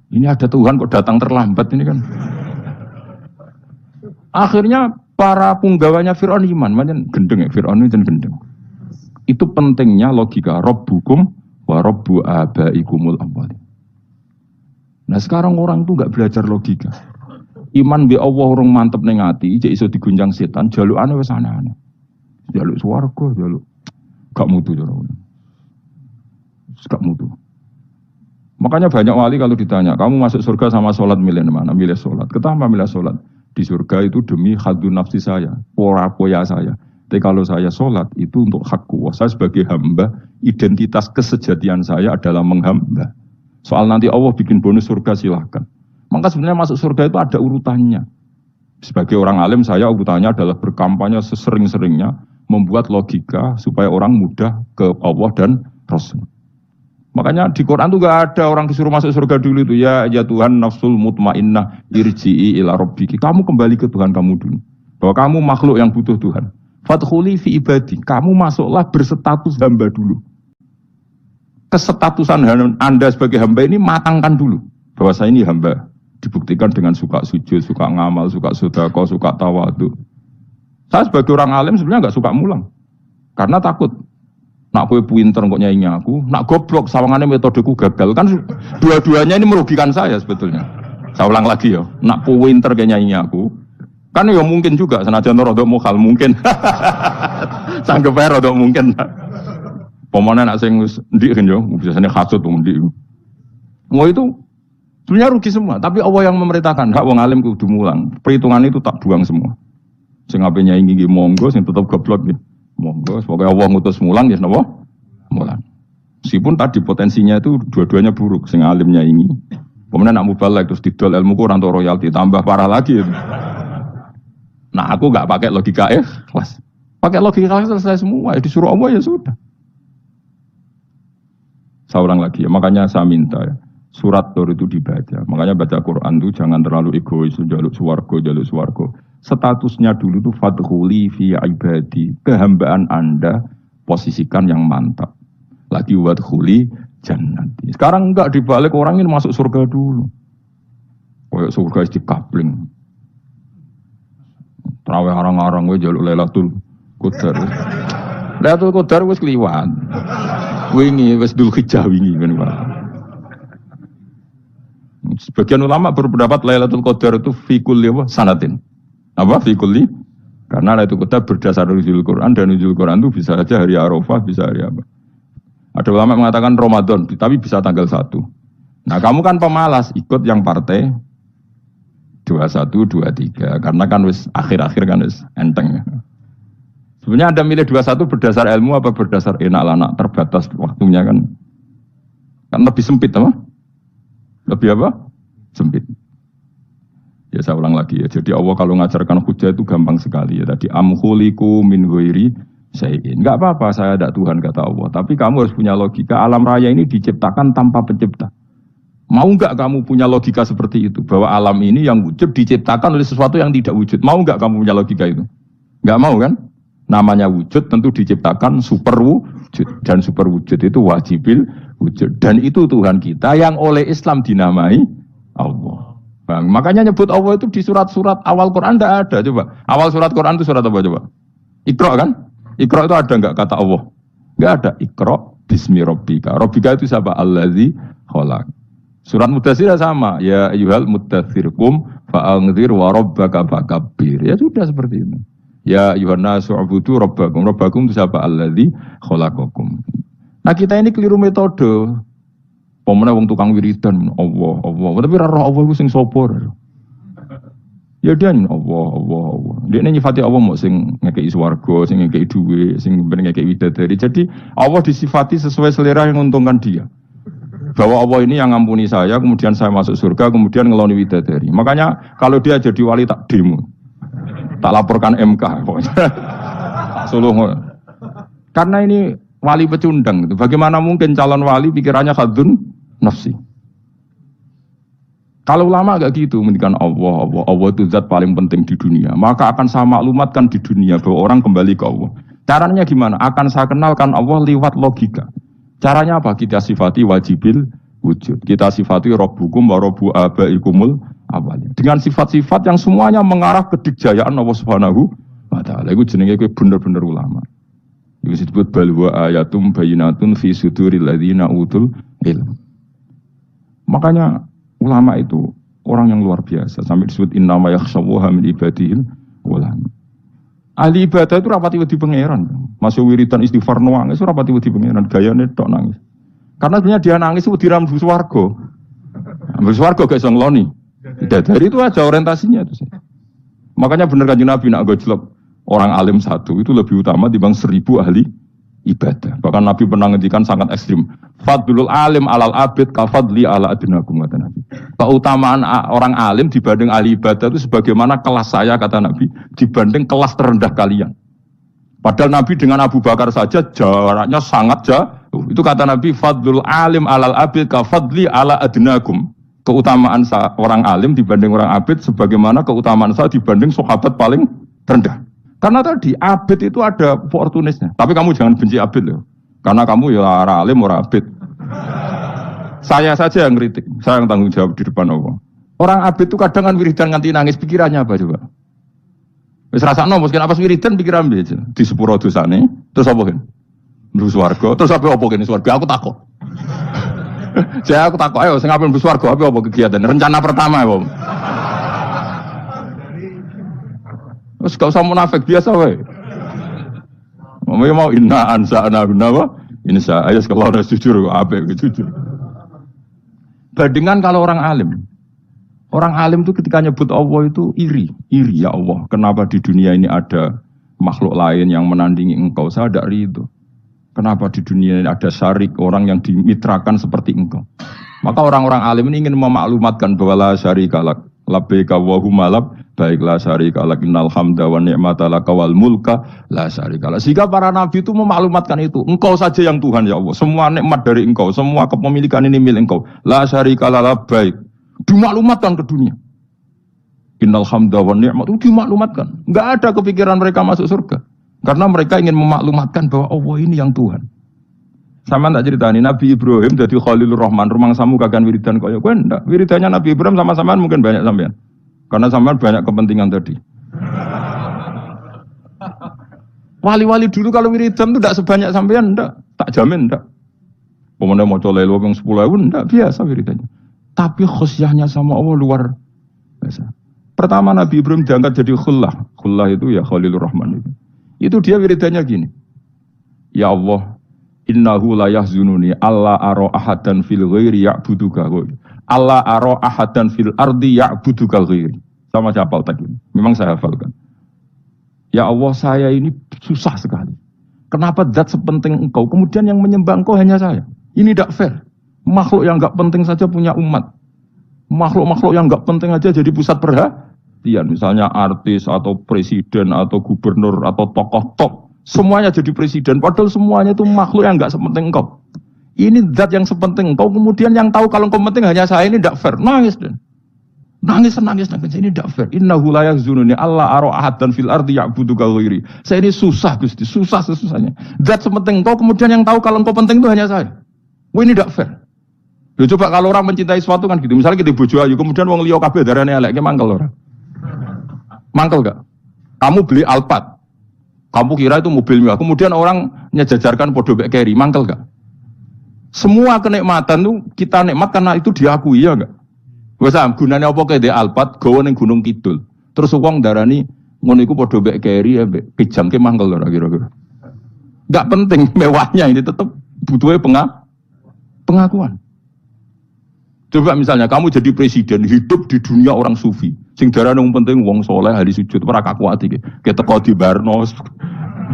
Ini ada Tuhan kok datang terlambat ini kan. Akhirnya para punggawanya Fir'aun iman, macam gendeng ya Fir'aun itu gendeng. Itu pentingnya logika Rabbukum wa rabbu abaikumul awwalin. Nah sekarang orang itu nggak belajar logika. Iman be Allah orang mantep ning ati, jek iso digunjang setan, jalukane wis aneh-aneh. Jaluk swarga, jaluk gak mutu jare. Gak mutu. Makanya banyak wali kalau ditanya, kamu masuk surga sama sholat milih mana? Milih sholat. Kenapa milih sholat? di surga itu demi hadun nafsi saya, poya saya. Tapi kalau saya sholat itu untuk hakku. Saya sebagai hamba, identitas kesejatian saya adalah menghamba. Soal nanti Allah bikin bonus surga silahkan. Maka sebenarnya masuk surga itu ada urutannya. Sebagai orang alim saya urutannya adalah berkampanye sesering-seringnya, membuat logika supaya orang mudah ke Allah dan Rasul. Makanya di Quran itu gak ada orang disuruh masuk surga dulu itu. Ya Tuhan nafsul mutmainnah irji'i ila rabbiki. Kamu kembali ke Tuhan kamu dulu. Bahwa kamu makhluk yang butuh Tuhan. Fadkhuli fi ibadi. Kamu masuklah berstatus hamba dulu. Kesetatusan Anda sebagai hamba ini matangkan dulu. Bahwa saya ini hamba. Dibuktikan dengan suka sujud, suka ngamal, suka sedekah, suka tawadhu. Saya sebagai orang alim sebenarnya gak suka mulang. Karena takut. Nak kowe pinter kok nyaingi aku, nak goblok sawangannya metodeku gagal. Kan dua-duanya ini merugikan saya sebetulnya. Saya ulang lagi ya, nak pinter kayak nyaingi aku. Kan ya mungkin juga senajan rodok mukhal mungkin. Sanggup ae rodok mungkin. Pemane nak sing ndik kan yo, biasanya hasud wong ndik. Mau itu sebenarnya rugi semua, tapi Allah yang memerintahkan, hak wong alim kudu mulang. Perhitungan itu tak buang semua. Sing ape nyaingi nggih monggo, sing tetep goblok nggih. Monggo, semoga Allah ngutus mulang ya napa? Mulang. Meskipun tadi potensinya itu dua-duanya buruk, sing alim nyaingi. Kemudian nak mubalak terus didol ilmu Quran atau royalti tambah parah lagi. Nah aku gak pakai logika ikhlas. Pakai logika selesai semua, disuruh Allah ya sudah. Saya ulang lagi ya, makanya saya minta ya, surat Tur itu dibaca. Makanya baca Quran itu jangan terlalu egois, jaluk swarga. Statusnya dulu itu fadkhuli fi ibadi. Kehambaan Anda posisikan yang mantap. Lagi wadkhuli jannati. Sekarang enggak dibalik, orang ini masuk surga dulu. Kayak surga di kapling. Terawih arang-arang gue jaluk Lailatul Qadar. Lailatul Qadar wis kliwat. Wingi wis Dzulhijjah wingi kan Pak. Sebagian ulama berpendapat Lailatul Qadar itu fi kulli sanatin. Apa fi kulli? Karena Lailatul Qadar berdasar nuzul Quran, dan nuzul Quran itu bisa saja hari Arafah, bisa hari apa. Ada ulama mengatakan Ramadan, tapi bisa tanggal 1. Nah, kamu kan pemalas ikut yang partai 21, 23, karena kan wis akhir-akhir kan wis enteng. Sebenarnya Anda milih 21 berdasar ilmu apa berdasar enak lanak, terbatas waktunya kan lebih sempit apa? Lebih apa? Sempit. Ya saya ulang lagi ya. Jadi Allah kalau ngajarkan hujah itu gampang sekali ya. Tadi amkhuliku min ghairi syai'in. Enggak apa-apa saya ada Tuhan kata Allah, tapi kamu harus punya logika. Alam raya ini diciptakan tanpa pencipta. Mau enggak kamu punya logika seperti itu? Bahwa alam ini yang wujud diciptakan oleh sesuatu yang tidak wujud. Mau enggak kamu punya logika itu? Enggak mau kan? Namanya wujud tentu diciptakan super wujud. Dan super wujud itu wajibil wujud. Dan itu Tuhan kita yang oleh Islam dinamai Allah. Bang, makanya nyebut Allah itu di surat-surat awal Quran tidak ada. Coba. Awal surat Quran itu surat apa coba? Iqra kan? Iqra itu ada enggak kata Allah? Enggak ada. Iqra bismi rabbika. Rabbika itu siapa? Allazi khalaq. Surat Mudaththir sama, ya ayyuhal mudaththir qum fa'anzir wa rabbaka fakabbir. Ya sudah seperti itu. Ya ayyuhan nasu ubudu rabbakum. Rabbakum itu siapa? Allazi khalaqakum. Nah, kita ini keliru metode. Pemene wong tukang wiridan Allah. Tapi ora roh Allah iku sing sapa? Ya dia Allah. Dia nyifati Allah mau sing ngekei swarga, sing ngekei duwe, sing ben ngekei widadari. Jadi Allah disifati sesuai selera yang menguntungkan dia. Bahwa Allah ini yang ngampuni saya, kemudian saya masuk surga, kemudian ngeloni widadari. Makanya kalau dia jadi wali tak demo. Tak laporkan MK pokoknya. Suluh. Karena ini wali pecundang gitu. Bagaimana mungkin calon wali pikirannya khadun nafsi? Kalau ulama agak gitu, mendikan Allah itu zat paling penting di dunia. Maka akan saya maklumatkan di dunia bahwa orang kembali ke Allah. Caranya gimana? Akan saya kenalkan Allah lewat logika. Caranya apa? Kita sifati wajibil wujud. Kita sifati rabbukum wa rabbu abaikumul awalin. Dengan sifat-sifat yang semuanya mengarah ke dikjayaan Allah Subhanahu wa taala. Iku jenenge kowe bener-bener ulama. Iku disebut bal wa ayatum bayyinatun fi suduril ladzina utul ilm. Makanya ulama itu orang yang luar biasa. Sampai disebut innama yakhshawaha min ibadihil ulama. Ahli ibadah itu rapati wedi pangeran. Masuk wiridan istighfar nangis itu rapati wedi pangeran, gayane tok nangis. Karena sebenarnya dia nangis itu diram di swarga. Ambil swarga gak iso ngloni. Dari itu aja orientasinya itu. Makanya bener Kanjeng Nabi nak gojlok orang alim satu itu lebih utama dibanding 1000 ahli ibadah. Bahkan Nabi pernah ngendikan sangat ekstrim. Fadlul alim alal abid kafadli ala adnakum kata Nabi. Keutamaan orang alim dibanding ahli ibadah itu sebagaimana kelas saya kata Nabi dibanding kelas terendah kalian. Padahal Nabi dengan Abu Bakar saja jaraknya sangat jauh. Itu kata Nabi fadlul alim alal abid kafadli ala adnakum. Keutamaan orang alim dibanding orang abid sebagaimana keutamaan saya dibanding sahabat paling rendah. Karena tadi abid itu ada opportunisnya. Tapi kamu jangan benci abid loh. Karena kamu ya orang alim, orang abid. Saya saja yang kritik. Saya yang tanggung jawab di depan Allah. Orang abid itu kadang kan wiridan nganti nangis. Pikirannya apa coba? Wis rasakno mungkin apa wiridan pikiran aja. Di sepuro dosane. Terus apa kan? Mlebu swarga. Terus apa kene swarga? Aku takut. Saya aku takut. Ayo sing ape mlebu swarga apa kegiatan? Rencana pertama ya, Om. Terus gak usah munafik biasa wae. Mau inna ansa'na apa? Insya Allah kalau harus jujur, apa jujur. Bandingan kalau orang alim. Orang alim itu ketika nyebut Allah itu iri ya Allah. Kenapa di dunia ini ada makhluk lain yang menandingi engkau? Saya tidak ridho. Kenapa di dunia ini ada syarik orang yang dimitrakan seperti engkau? Maka orang-orang alim ini ingin memaklumatkan bahwa la syarikalak. Labbaika Allahumma baiklah syarika lak innal hamda wa ni'mata laka wal mulka la syarika lak. Sehingga para nabi itu memaklumatkan itu, engkau saja yang Tuhan ya Allah. Semua nikmat dari engkau, semua kepemilikan ini milik engkau. La syarika lak baik. Dimaklumatkan ke dunia. Innal hamda wa ni'mata itu dimaklumatkan. Enggak ada kepikiran mereka masuk surga. Karena mereka ingin memaklumatkan bahwa Allah ini yang Tuhan. Sama tak ceritani Nabi Ibrahim jadi Khalilur Rahman, rumang samu kagan wiridan kaya kowe ndak. Wiridannya Nabi Ibrahim sama-samaan mungkin banyak sampean. Karena sampean banyak kepentingan tadi. Wali-wali dulu kalau wiridan itu ndak sebanyak sampean ndak, tak jamin ndak. Pemenang maca lelo yang 10.000 ndak biasa wiridannya. Tapi khosyahnya sama Allah luar biasa. Pertama Nabi Ibrahim diangkat jadi khullah. Khullah itu ya Khalilur Rahman itu. Itu dia wiridannya gini. Ya Allah, innahu la yahzununi alla ara ahadan fil ghairi ya'buduka. Alla ara ahadan fil ardi ya'buduka ghairi. Sama saya hafal tadi. Memang saya hafalkan. Ya Allah, saya ini susah sekali. Kenapa zat sepenting engkau kemudian yang menyembah engkau hanya saya? Ini tidak fair. Makhluk yang enggak penting saja punya umat. Makhluk-makhluk yang enggak penting aja jadi pusat perhatian. Misalnya artis atau presiden atau gubernur atau tokoh top. Semuanya jadi presiden, padahal semuanya itu makhluk yang enggak sepenting engkau. Ini zat yang sepenting engkau, kemudian yang tahu kalau engkau penting hanya saya, ini tidak fair. Nangis dan nangis, ini tidak fair. Innahu la yahzununi alla ara ahadan fil ardi ya'buduka ghairi. Saya ini susah Gusti, susah sesusahnya. Zat sepenting engkau, kemudian yang tahu kalau engkau penting itu hanya saya. Wah, ini tidak fair. Loh, coba kalau orang mencintai sesuatu kan gitu. Misalnya kita bojo ayu, kemudian wong liya kabeh darane elek, mangkel ora? Mangkel gak? Kamu beli Alphard. Kamu kira itu mobil mewah. Kemudian orang nyejajarkan podo bek keri, mangkel gak? Semua kenikmatan itu kita nikmat karena itu diakui ya enggak? Wes gunane apa kaya Alphard gawe ning Gunung Kidul. Terus wong darani ngono iku podo bek keri ambek pijamke mangkel ora kira-kira. Enggak penting mewahnya ini tetap butuhnya pengakuan. Coba misalnya kamu jadi presiden hidup di dunia orang sufi. Sing darane wong penting wong soleh ahli sujud ora kakuati ki. Teko di Barnos.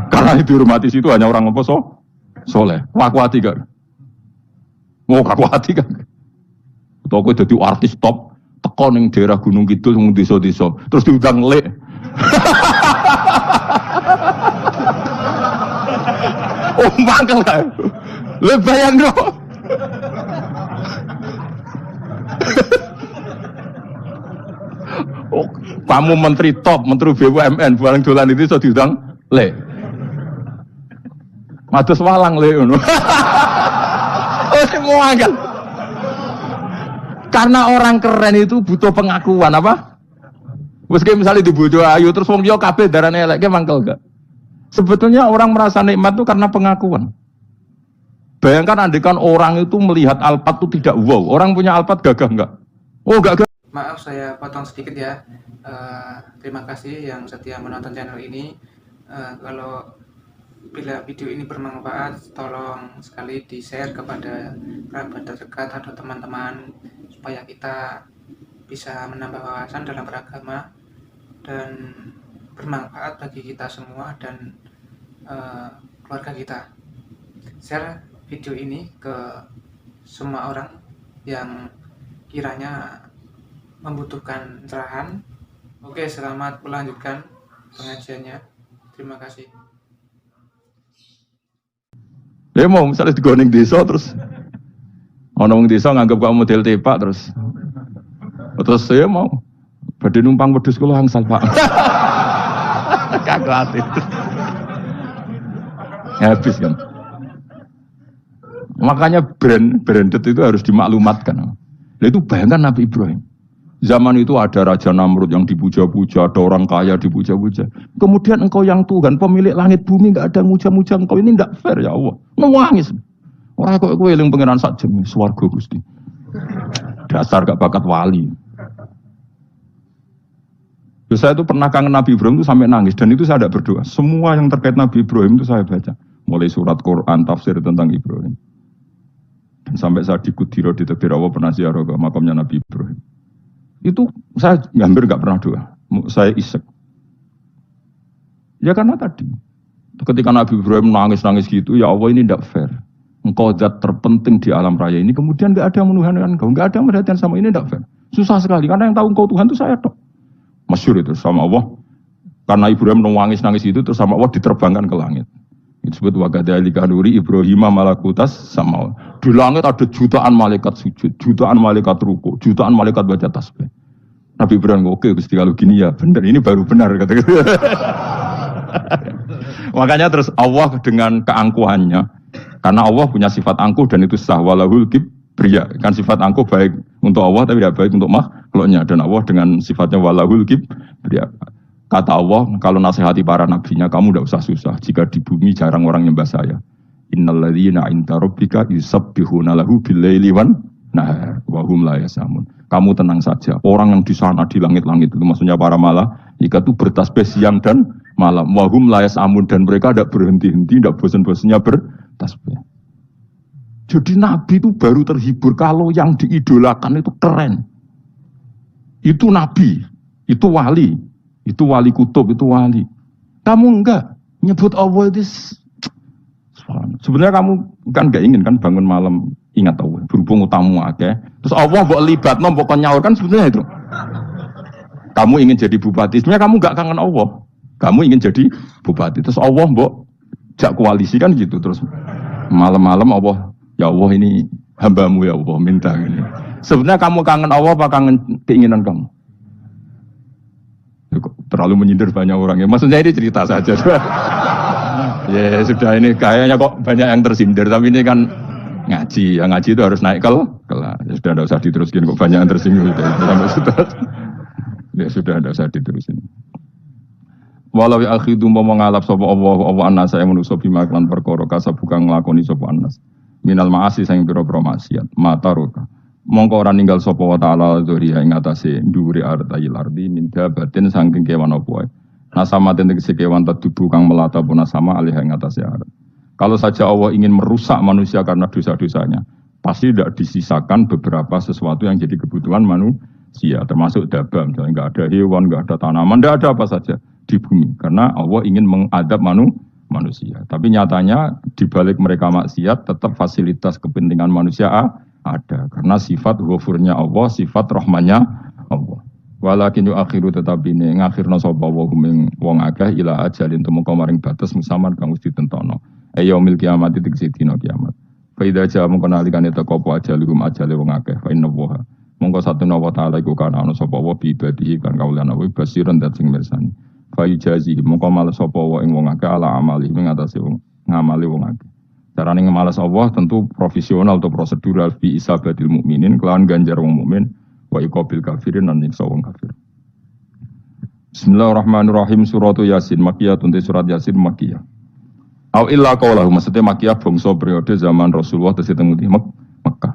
Karena itu dihormati situ hanya orang apa soleh. Kakuati gak? Mau kakuati kan? Atau kowe dadi artis top teko ning daerah Gunung Kidul wong desa-desa terus diundang lek. Oh mangkel kan? Le bayang dong. Oh, kamu menteri top, menteri BUMN, barang dolan itu so diundang le. Mados walang le ngono. Oh, semua kan. Karena orang keren itu butuh pengakuan apa? Wes misalnya di bojo ayu terus wong liya kabeh darane elek, mangkel gak? Sebetulnya orang merasa nikmat itu karena pengakuan. Bayangkan andekan orang itu melihat Alphard itu tidak wow. Orang punya Alphard gagah enggak? Oh gagah. Maaf saya potong sedikit ya. Terima kasih yang setia menonton channel ini. Kalau bila video ini bermanfaat, tolong sekali di-share kepada kerabat terdekat atau teman-teman supaya kita bisa menambah wawasan dalam beragama. dan bermanfaat bagi kita semua dan keluarga kita. Share video ini ke semua orang yang kiranya membutuhkan cerahan. Oke, selamat melanjutkan pengajiannya. Terima kasih. Ya mau misalnya di goning desa terus orang desa nganggap kamu model tepak terus saya mau badhe numpang wedhus kula angsal Pak. Kagak itu. Habis kan. Makanya branded itu harus dimaklumatkan. Nah, itu bayangkan Nabi Ibrahim. Zaman itu ada Raja Namrud yang dipuja-puja, ada orang kaya dipuja-puja. Kemudian engkau yang Tuhan, pemilik langit bumi, nggak ada muja-muja engkau, ini nggak fair ya Allah. Nangis. Orang kok eling pangeran sak jam, swarga Gusti. Dasar gak bakat wali. Saya itu pernah kangen Nabi Ibrahim itu sampai nangis dan itu saya tidak berdoa. Semua yang terkait Nabi Ibrahim itu saya baca, mulai surat Quran, tafsir tentang Ibrahim. Dan sampai saya di Kudiro di Tebir Allah pernah ziarah ke makamnya Nabi Ibrahim. Itu saya hampir nggak pernah doa, saya isek. Ya karena tadi, ketika Nabi Ibrahim nangis-nangis gitu, ya Allah ini tidak fair. Engkau zat terpenting di alam raya ini, kemudian nggak ada yang menuhankan engkau, nggak ada yang merhatikan sama ini tidak fair. Susah sekali, karena yang tahu engkau Tuhan itu saya tok. Masyhur itu sama Allah. Karena Ibrahim nangis-nangis itu, terus sama Allah diterbangkan ke langit. Itu disebut wakadzalika nuri Ibrahim malakutas sama. Di langit ada jutaan malaikat sujud, jutaan malaikat ruku, jutaan malaikat baca tasbih. Nabi Ibrahim oke, Gusti kalau gini ya benar, ini baru benar kata. Makanya terus Allah dengan keangkuhannya, karena Allah punya sifat angkuh dan itu sah walahul kibriya. Kan sifat angkuh baik untuk Allah tapi tidak baik untuk makhluknya, dan Allah dengan sifatnya walahul kibriya. Kata Allah, kalau nasihati para nabinya, kamu tidak usah susah. Jika di bumi jarang orang nyembah saya. Innalladzina 'inda rabbika yusabbihuna lahu bil-laili wan nahar wa hum la yasamun. Kamu tenang saja. Orang yang di sana di langit-langit itu maksudnya para malaikat itu bertasbih siang dan malam. Wa hum la yasamun, dan mereka tidak berhenti-henti, tidak bosan-bosannya bertasbih. Jadi Nabi itu baru terhibur kalau yang diidolakan itu keren. Itu Nabi, itu wali. Itu wali kutub, itu wali. Kamu enggak nyebut Allah itu. Sebenarnya kamu kan enggak ingin kan bangun malam ingat Allah. Berhubung utamu akeh. Terus Allah mbok libatno, mbok nyaur kan sebenarnya itu. Kamu ingin jadi bupati, sebenarnya kamu enggak kangen Allah. Kamu ingin jadi bupati. Terus Allah mbok jak koalisi kan gitu. Terus malam-malam Allah, ya Allah ini hambamu ya Allah minta ini. Sebenarnya kamu kangen Allah apa kangen keinginan kamu? Terlalu menyindir banyak orang ya. Maksudnya ini cerita saja. Ya sudah, ini kayaknya kok banyak yang tersindir. Tapi ini kan ngaji. Yang ngaji itu harus naik kelas. Ya sudah, tidak usah diteruskan. Kok banyak yang tersinggung. Ya sudah, tidak usah diterusin. Walau akhidu mau mengalap sapa Allah annas saya manusa bima lan perkara kasabuka nglakoni sapa annas. Minal ma'asi sing pira-pira maksiat. Mataroka. Mongko ora ninggal sapa wa ta'ala dzuriya ing atase dhuwure artayil ardi minda batin saking kewan apa wae. Nasama tegese kewan tedubu kang melata pun sama alih ing atase arat. Kalau saja Allah ingin merusak manusia karena dosa-dosanya, pasti tidak disisakan beberapa sesuatu yang jadi kebutuhan manusia, termasuk dabam, misalnya enggak ada hewan, enggak ada tanaman, enggak ada apa saja di bumi, karena Allah ingin mengadab manusia. Tapi nyatanya di balik mereka maksiat tetap fasilitas kepentingan manusia ada, karena sifat ghafurnya Allah, sifat rahmannya Allah. Walakin yu akhiru tetapi ini ngakhirna sapa wa kuming wong akeh ila ajalin tumeka maring batas musaman kang wis ditentono. Yaumil kiamat titik dina kiamat. Fa idza ja mongko nalikane teko apa ajalihum ajale wong akeh fa inna wa mongko satuna wa ta'ala iku kana ana sapa wa bi ibadihi kan kaulana wa basiran dat sing mirsani. Fa ijazi mongko males sapa wa ing wong akeh ala amali ing atase wong ngamali wong akeh. Carane ngemalas Allah tentu profesional atau prosedural fi isabatil mukminin kelawan ganjar wong mukmin wa iqabil kafirin lan nyiksa wong kafir. Bismillahirrahmanirrahim. Surat Yasin Makkiyah, surat Yasin Makkiyah. Au illa qaulahu, maksudnya Makkiyah bangsa periode zaman Rasulullah tesih teng Mekah.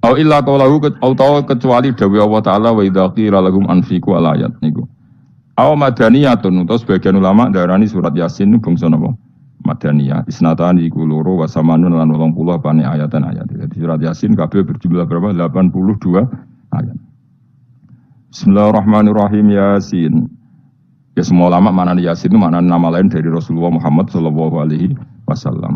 Au illa qaulahu kecuali dawuh Allah taala wa idza qila lahum anfiqu al ayat niku. Au madaniyatun, terus sebagian ulama darani surat Yasin bangsa napa? Madaniyah, isnatan iku loro wa samanun lan 80 apane ayatan ayat. Jadi surat Yasin kabeh berjumlah berapa? 82 ayat. Bismillahirrahmanirrahim. Yasin. Ya semua ulama maknanya Yasin itu maknanya nama lain dari Rasulullah Muhammad SAW.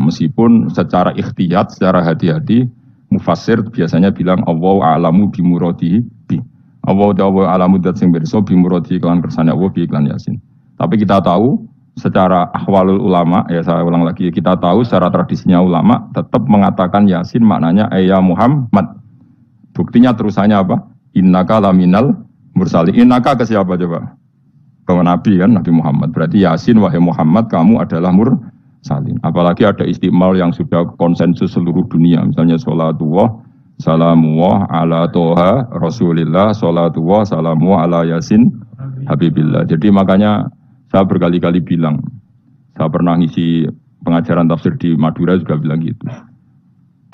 Meskipun secara ikhtiyat, secara hati-hati, mufassir biasanya bilang Allah a'lamu bimuradihi bi. Allah a'lamu dat sing pirsa bimuradihi kelan kersane Allah bi iklan Yasin. Tapi kita tahu secara ahwalul ulama, ya saya ulang lagi, kita tahu secara tradisinya ulama tetap mengatakan Yasin maknanya ya Muhammad. Buktinya terusannya apa? Innaka laminal mursalin. Innaka ke siapa coba? Ke Nabi kan, Nabi Muhammad. Berarti Yasin, wahai Muhammad, kamu adalah mursalin. Apalagi ada istimal yang sudah konsensus seluruh dunia. Misalnya sholatullah, salamullah ala toha rasulillah, sholatullah, salamullah ala Yasin, habibillah. Jadi makanya saya berkali-kali bilang, saya pernah ngisi pengajaran tafsir di Madura juga bilang gitu.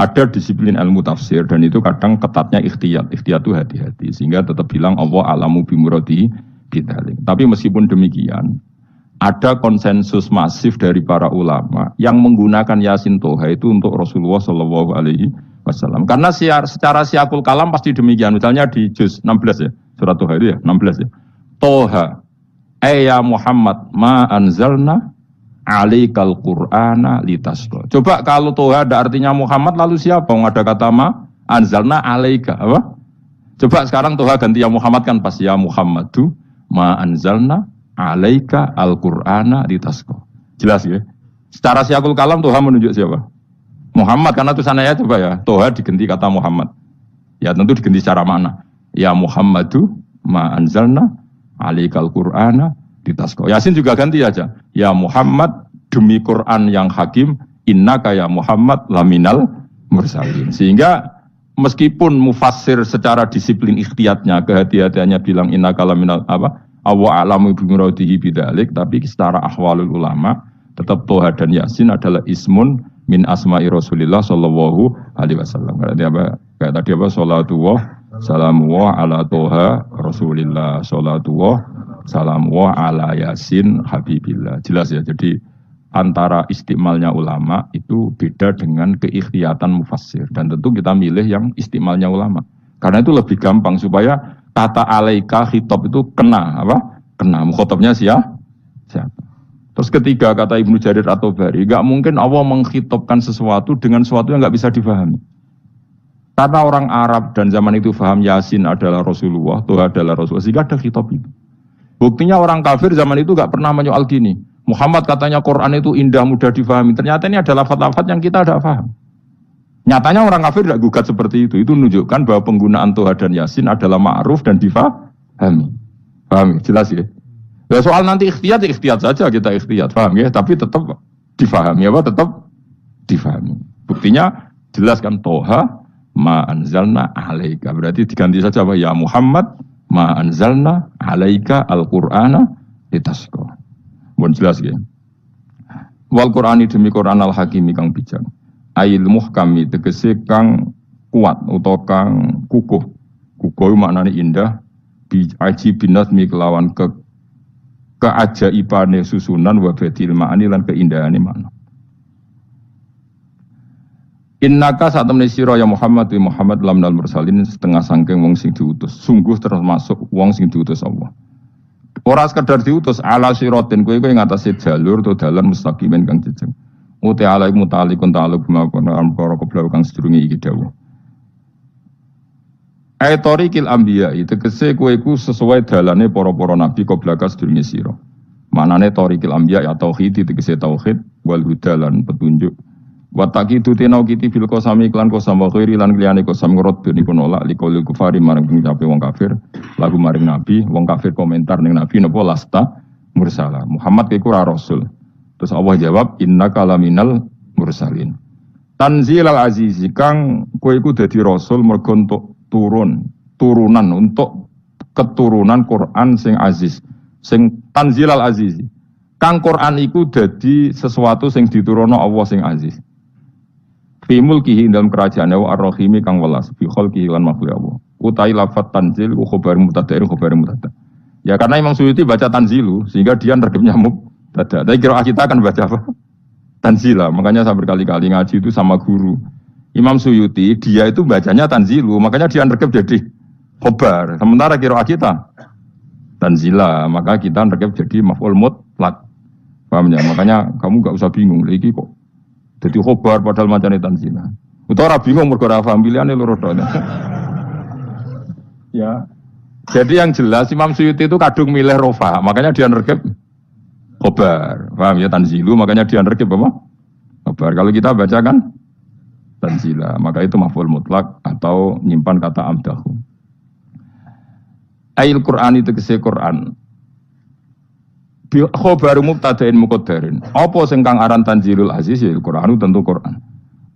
Ada disiplin ilmu tafsir dan itu kadang ketatnya ikhtiyat. Ikhtiyat itu hati-hati. Sehingga tetap bilang Allah alamu bimuradihi. Tapi meskipun demikian, ada konsensus masif dari para ulama yang menggunakan Yasin Toha itu untuk Rasulullah SAW. Karena secara siakul kalam pasti demikian. Misalnya di juz 16 ya, surat Toha itu ya, 16 ya. Toha, ya Muhammad, ma anzalna alaikal Qur'ana litasqa. Coba kalau Toha ada artinya Muhammad, lalu siapa? Ada kata ma anzalna alaika, apa? Coba sekarang Toha ganti ya Muhammad kan pas ya Muhammadu ma anzalna alaika al-Qur'ana litasqa. Jelas ya? Secara siakul kalam Toha menunjuk siapa? Muhammad, karena tulisannya ya coba ya. Toha diganti kata Muhammad. Ya tentu diganti secara mana? Ya Muhammadu ma anzalna alaika al-Qur'ana litasqa. Yasin juga ganti aja. Ya Muhammad demi Quran yang hakim, innaka ya Muhammad laminal mursalin. Sehingga meskipun mufassir secara disiplin ikhtiyatnya, kehati-hatiannya bilang innaka laminal apa? Awa a'lamu bimuradihi bidzalik, tapi secara ahwalul ulama tetap Toha dan Yasin adalah ismun min asma'i Rasulillah sallallahu alaihi wasallam. Berarti apa? Kayak tadi apa? Salatullah salamullah ala Toha Rasulillah, salatullah salamullah ala Yasin habibillah. Jelas ya. Jadi antara istimalnya ulama itu beda dengan keikhtiyatan mufassir. Dan tentu kita milih yang istimalnya ulama. Karena itu lebih gampang supaya kata alaika khitab itu kena apa? Kena. Mukhatabnya siapa? Terus ketiga kata Ibnu Jarir At-Tabari, enggak mungkin Allah mengkhitabkan sesuatu dengan sesuatu yang enggak bisa difahami. Karena orang Arab dan zaman itu paham Yasin adalah Rasulullah, Toha adalah Rasulullah, sehingga ada khitab itu. Buktinya orang kafir zaman itu enggak pernah menyoal gini. Muhammad katanya Quran itu indah, mudah difahami. Ternyata ini adalah lafaz-lafaz yang kita tidak paham. Nyatanya orang kafir tidak gugat seperti itu. Itu menunjukkan bahwa penggunaan Toha dan Yasin adalah ma'ruf dan difahami. Paham? Jelas ya? Ya soal nanti ikhtiyat saja kita ikhtiyat. Paham ya? Tapi tetap difahami. Apa? Tetap difahami. Buktinya jelas kan Toha ma anzalna alaika. Berarti diganti saja apa? Ya Muhammad ma anzalna alaika al-Qur'ana litasqa. Mohon jelas ya. Wal Qur'ani demi Qur'an al-Hakimi kang bijak. Ail muhkami tegese kang kuat utawa kang kukuh. Kukuh maknane indah, bi ajibin nazmi kelawan keajaibane susunan wa badil ma'ani lan keindahane makna. Innaka satamne sira ya Muhammad wa Muhammad lamnal mursalin setengah sangking wong sing diutus. Sungguh termasuk wong sing diutus Allah. Ora sekedar diutus ala siratin kowe ngatasi jalur to dalan mustaqimin kang jejeg. Uti ala mutalikun ta'aluk bima para keblaw kang sedurunge iki dawuh. Aitorikil anbiya itu tegese kowe iku sesuai dalane para-para nabi keblaka sedurunge sira. Manane torikil anbiya ya tauhid tegese tauhid wal huda lan petunjuk. Wa taqitu tinau kiti fil qasami iklan qasam wa ghairi lan liyane qasam ngurut ben iku nolak liqaulil kufari marang pengucape wong kafir lagu maring nabi wong kafir komentar ning nabi napa lasta mursala Muhammad iku ora rasul. Terus Allah jawab innaka laminal mursalin. Tanzilal azizi kang kowe iku dadi rasul mergo entuk turunan untuk keturunan Quran sing aziz sing tanzilal azizi kang Quran iku dadi sesuatu sing diturunno Allah sing aziz. Fi mulkihi dalam kerajaan Allah ar-rahimi kang welas fi khalqihi lan makhluk Allah. Utai lafat tanzil ku khabar mubtada khabar mubtada. Ya karena Imam Suyuti baca tanzilu sehingga dia nerjemahnya mubtada. Tapi kira kita akan baca apa? Tanzila. Makanya saya berkali-kali ngaji itu sama guru. Imam Suyuti dia itu bacanya tanzilu, makanya dia nerjemah jadi khabar. Sementara kira kita tanzila, maka kita rekep jadi maf'ul mutlak. Paham ya? Makanya kamu gak usah bingung lagi kok. Jadi khobar padahal macane tanzila. Utawa ora bingung mergo ora paham pilihane loro tok. Ya. Jadi yang jelas Imam Suyuti itu kadung milih rofa, makanya dia rekep khobar. Paham ya tanzilu, makanya dia rekep apa? Khobar. Kalau kita baca kan tanzila, maka itu maf'ul mutlak atau nyimpan kata amdahu. Ail Quran itu kese Quran. Bi khabaru mubtada'in muqaddarin. Apa sing kang aran tanzilul aziz ya Quran tentu Quran.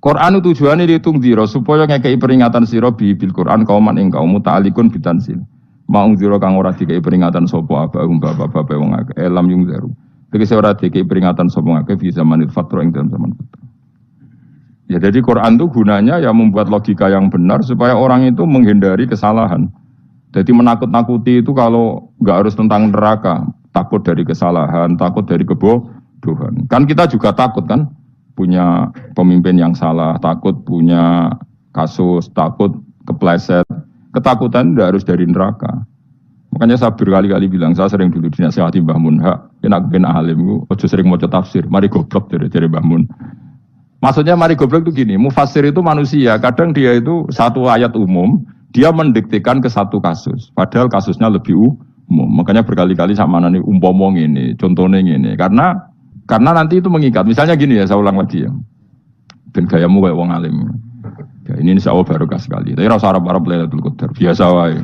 Quran itu tujuane ditung dira supaya ngekeki peringatan sira bil Quran kauman ing kaum muta'alliqun bitanzil. Maung dira kang ora dikeki peringatan sapa abahum bapak-bapak wong akeh lam yung daru. Tegese ora dikeki peringatan sapa akeh fi zamanil fatra ing dalam zaman fatra. Ya jadi Quran itu gunanya ya membuat logika yang benar supaya orang itu menghindari kesalahan. Jadi menakut-nakuti itu kalau nggak harus tentang neraka, takut dari kesalahan, takut dari kebodohan. Kan kita juga takut kan, punya pemimpin yang salah, takut punya kasus, takut kepleset. Ketakutan tidak harus dari neraka. Makanya saya berkali-kali bilang, saya sering dulu dinasihati Mbah Mun, enak ben alim, ojo sering mau tafsir, mari goblok dari Mbah Mun. Maksudnya mari goblok itu gini, mufassir itu manusia, kadang dia itu satu ayat umum, dia mendiktekan ke satu kasus, padahal kasusnya lebih umum. Makanya berkali-kali sama nani umpomong ini, contohnya ini, karena nanti itu mengikat. Misalnya gini ya, saya ulang lagi ya, ben gayamu kayak wong alim. Ya, ini insya Allah barokah sekali. Tapi rasa Arab Lailatul Qadar biasa wae.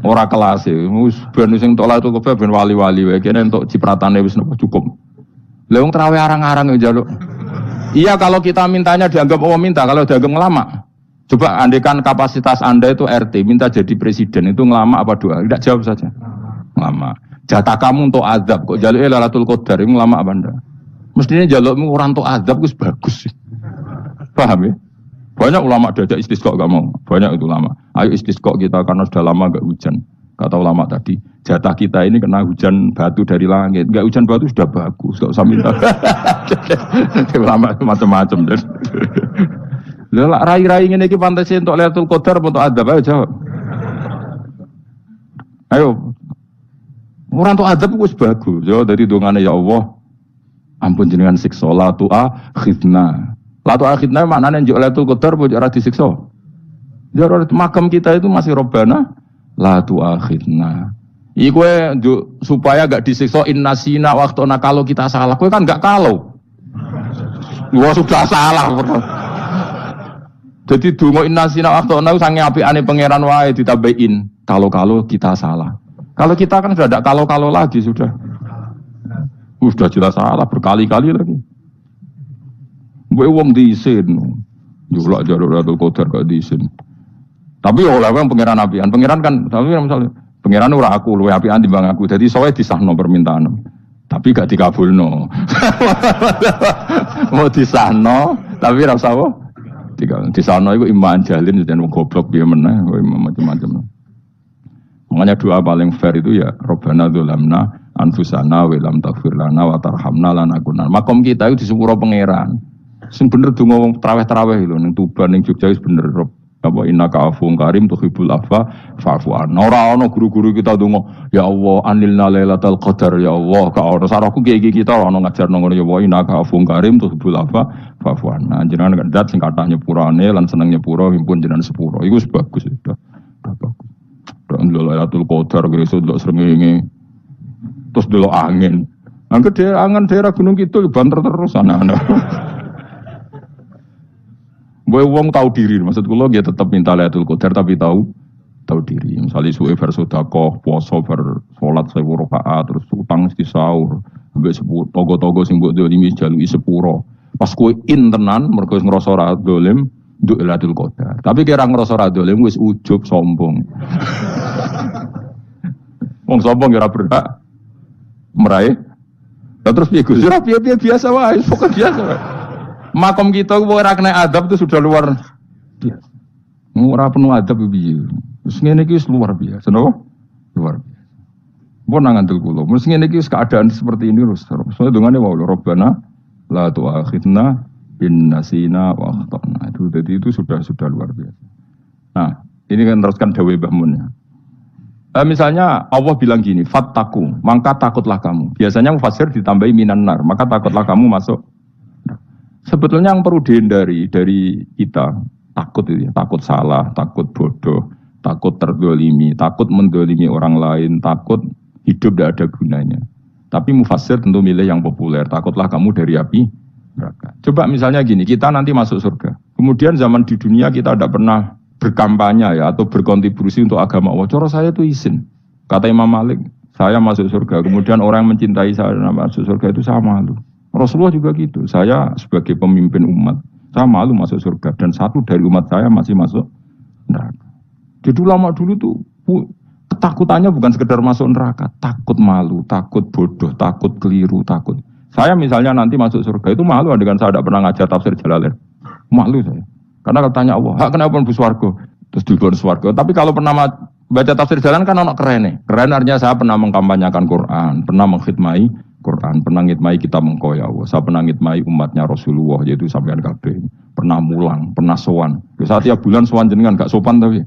Ora kelas e, ben sing tok Lailatul Qadar ben wali-wali wae, kene entuk cipratane wis cukup. Lha wong trawe arang-arang njaluk. Iya kalau kita mintanya dianggap minta, kalau dianggap ngelama. Coba andekan kapasitas Anda itu RT, minta jadi presiden, itu ngelama apa doa? Tidak jawab saja. Ngelama. Jatah kamu untuk azab, kok jaluk Lailatul Qadar, itu ngelama apa Anda? Mestinya jalukmu orang untuk azab, itu bagus. Paham ya? Banyak ulama diajak istisqa gak mau. Banyak itu ulama. Ayo istisqa kita karena sudah lama gak hujan. Kata ulama tadi, jatah kita ini kena hujan batu dari langit. Gak hujan batu sudah bagus, gak usah minta. Ulama macam-macam. Lah rai-rai ngene iki pantese entuk Lailatul Qadar apa entuk adab ayo jawab. Ayo. Ora entuk adab wis bagus. Yo dadi dongane ya Allah. Ampun jenengan siksa la tu'akhidna. La tu'akhidna maknane njuk Lailatul Qadar apa ora disiksa. Ya makam kita itu masih Robbana la tu'akhidna. Iku supaya gak disiksa innasina waqtuna kalau kita salah. Kowe kan gak kalau. Wah sudah salah. Jadi dungo innasina waqtuna sange apikane pangeran wae ditambahin kalau kita salah. Kalau kita kan sudah tidak kalau lagi sudah. Sudah jelas salah berkali-kali lagi. Mbok wong diisin. Julak jaruk Lailatul Qadar gak diisin. Tapi oleh wong pangeran apian. Pangeran kan tapi misalnya pangeran ora aku luwe apian timbang aku. Jadi sowe disahno permintaan. Tapi gak dikabulno. Mau disahno tapi ora usah di sana itu iman jalin dan goblok dia meneh macam-macam. Makanya doa paling fair itu ya Robbana dzulamna anfusana wa lam taghfir lana wa tarhamna lanakunanna. Makom kita itu di sepuro pangeran. Sing bener donga wong traweh-traweh lho ning Tuban ning Jogja wis bener apa innaka afuwun karim tuhibbul afwa fa'fu anna. Ora ana guru-guru kita donga ya Allah anilna lailatul qadar ya Allah ka ora sarahku kiai kita ana ngajarno ngono ya Allah innaka afuwun karim tuhibbul afwa fa'fu anna. Jenengan kandat sing kathah nyepurane lan seneng nyepuro himpun jenengan sepuro. Iku wis bagus sudah. Bagus. Lailatul qadar gresuk delok srengenge. Terus delok angin. Angger daerah Gunung Kidul banter terus anak-anak. Gue wong tahu diri, maksud kula dia tetap minta Lailatul Qadar tapi tahu diri. Misalnya suwe bersedekah, puasa salat 1000 rakaat, terus utang mesti sahur, ambek sepuro togo-togo sing mbok dolimi jaluki sepuro. Pas kowe tenan mergo ngrasa ora dolim, nduk Lailatul Qadar. Tapi kira ngrasa ora dolim wis ujub sombong. Wong sombong ora berhak meraih. Terus piye Gus? Ora piye biasa wae, pokok biasa wae. Makom kita ora kena adab itu sudah luar biasa. Ora penuh adab piye. Wis ngene iki wis luar biasa, no? Luar biasa. Mbok nang ngandel kula. Wis ngene iki keadaan seperti ini terus. Soale dongane wae Robbana la tu'akhidna in nasina wa akhtana. Itu sudah luar biasa. Nah, ini kan teruskan dawuh Mbah Mun ya. Misalnya Allah bilang gini, fattaku, maka takutlah kamu. Biasanya mufassir ditambahi minan nar, maka takutlah kamu masuk. Sebetulnya yang perlu dihindari dari kita, takut itu ya, takut salah, takut bodoh, takut terdolimi, takut mendolimi orang lain, takut hidup tidak ada gunanya. Tapi mufassir tentu milih yang populer, takutlah kamu dari api neraka. Coba misalnya gini, kita nanti masuk surga. Kemudian zaman di dunia kita tidak pernah berkampanye ya atau berkontribusi untuk agama Allah. Cara saya itu izin. Kata Imam Malik, saya masuk surga. Kemudian orang yang mencintai saya masuk surga itu saya malu. Rasulullah juga gitu. Saya sebagai pemimpin umat, saya malu masuk surga. Dan satu dari umat saya masih masuk neraka. Jadi ulama dulu tuh ketakutannya bukan sekedar masuk neraka, takut malu, takut bodoh, takut keliru, takut. Saya misalnya nanti masuk surga itu malu dengan saya tidak pernah ngajar tafsir Jalalain. Malu saya. Karena katanya Allah, kenapa pun swarga? Terus dibon swarga. Tapi kalau pernah baca tafsir jalan kan ono keren. Keren artinya saya pernah mengkampanyakan Quran, pernah mengkhidmai Quran, pernah ngitmai kitab engkau ya Allah. Saya pernah ngitmai umatnya Rasulullah yaitu sampean kabeh. Pernah mulang, pernah sowan. Saat tiap bulan sowan jenengan gak sopan tapi.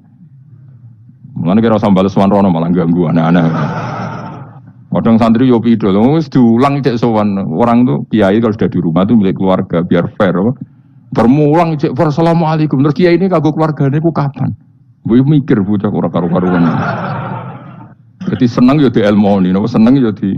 Mulane kira usah bales sowan rono malah ganggu anak-anak. Kadang santri yo pidol, wis diulang cek sowan. Orang tuh kiai kalau sudah di rumah tuh milik keluarga biar fair. Bermulang cek assalamualaikum. Terus kiai ini kagok keluargane ku kapan? Gue mikir bocah ora karo-karuan. Jadi seneng yo di ilmoni, seneng yo di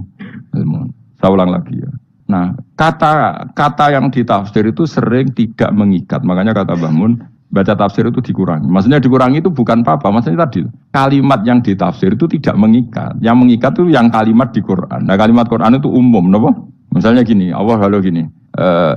ilmu. Saya ulang lagi ya. Nah, kata yang ditafsir itu sering tidak mengikat. Makanya kata Mbah Mun, baca tafsir itu dikurangi. Maksudnya dikurangi itu bukan apa-apa. Maksudnya tadi kalimat yang ditafsir itu tidak mengikat. Yang mengikat itu yang kalimat di Quran. Nah, kalimat Quran itu umum, napa? Misalnya gini, Allah lalu gini.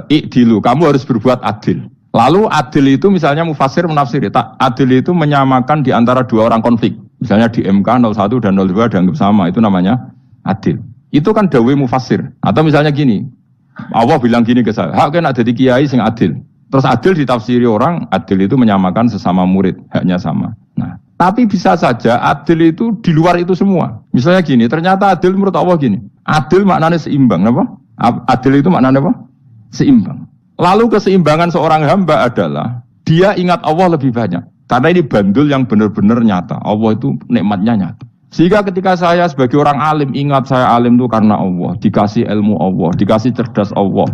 Ikdilu, kamu harus berbuat adil. Lalu adil itu misalnya mufassir menafsiri, adil itu menyamakan di antara dua orang konflik. Misalnya di MK 01 dan 02 dianggap sama, itu namanya adil. Itu kan dawai mufassir. Atau misalnya gini, Allah bilang gini ke saya, hak kan ada di kiai sing adil. Terus adil ditafsiri orang, adil itu menyamakan sesama murid, haknya sama. Nah, tapi bisa saja adil itu di luar itu semua. Misalnya gini, ternyata adil menurut Allah gini, adil maknanya seimbang, apa? Adil itu maknanya apa? Seimbang. Lalu keseimbangan seorang hamba adalah dia ingat Allah lebih banyak. Karena ini bandul yang benar-benar nyata. Allah itu nikmatnya nyata. Sehingga ketika saya sebagai orang alim ingat saya alim itu karena Allah, dikasih ilmu Allah, dikasih cerdas Allah,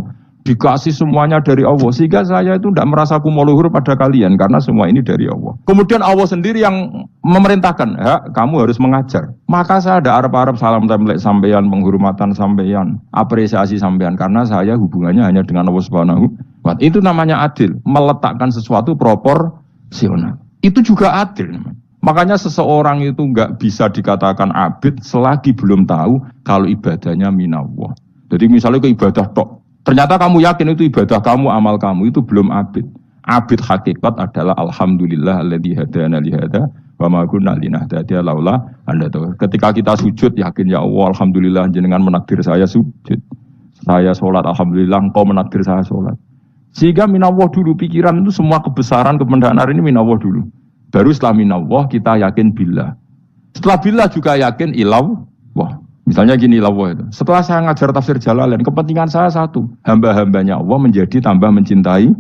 dikasih semuanya dari Allah. Sehingga saya itu tidak merasa kumuluhur pada kalian karena semua ini dari Allah. Kemudian Allah sendiri yang memerintahkan, ya, kamu harus mengajar. Maka saya ada arep-arep salam template sampeyan, penghormatan sampeyan, apresiasi sampeyan karena saya hubungannya hanya dengan Allah Subhanahu wa taala. Itu namanya adil, meletakkan sesuatu proporsional. Itu juga adil namanya. Makanya seseorang itu enggak bisa dikatakan abid selagi belum tahu kalau ibadahnya minallah. Jadi misalnya ke ibadah tok, ternyata kamu yakin itu ibadah kamu, amal kamu itu belum abid. Abid hakikat adalah alhamdulillah alladzi hadana li hada wa ma kunna linahtadiya laula anda tahu. Ketika kita sujud yakin ya Allah alhamdulillah jenengan menakdir saya sujud. Saya salat alhamdulillah engkau menakdir saya salat. Sehingga minallah dulu pikiran itu semua kebesaran kebenaran ini minallah dulu. Baru setelah minallah kita yakin billah. Setelah billah juga yakin illallah. Misalnya gini Allah itu. Setelah saya ngajar tafsir Jalalain, kepentingan saya satu, hamba-hambanya Allah menjadi tambah mencintai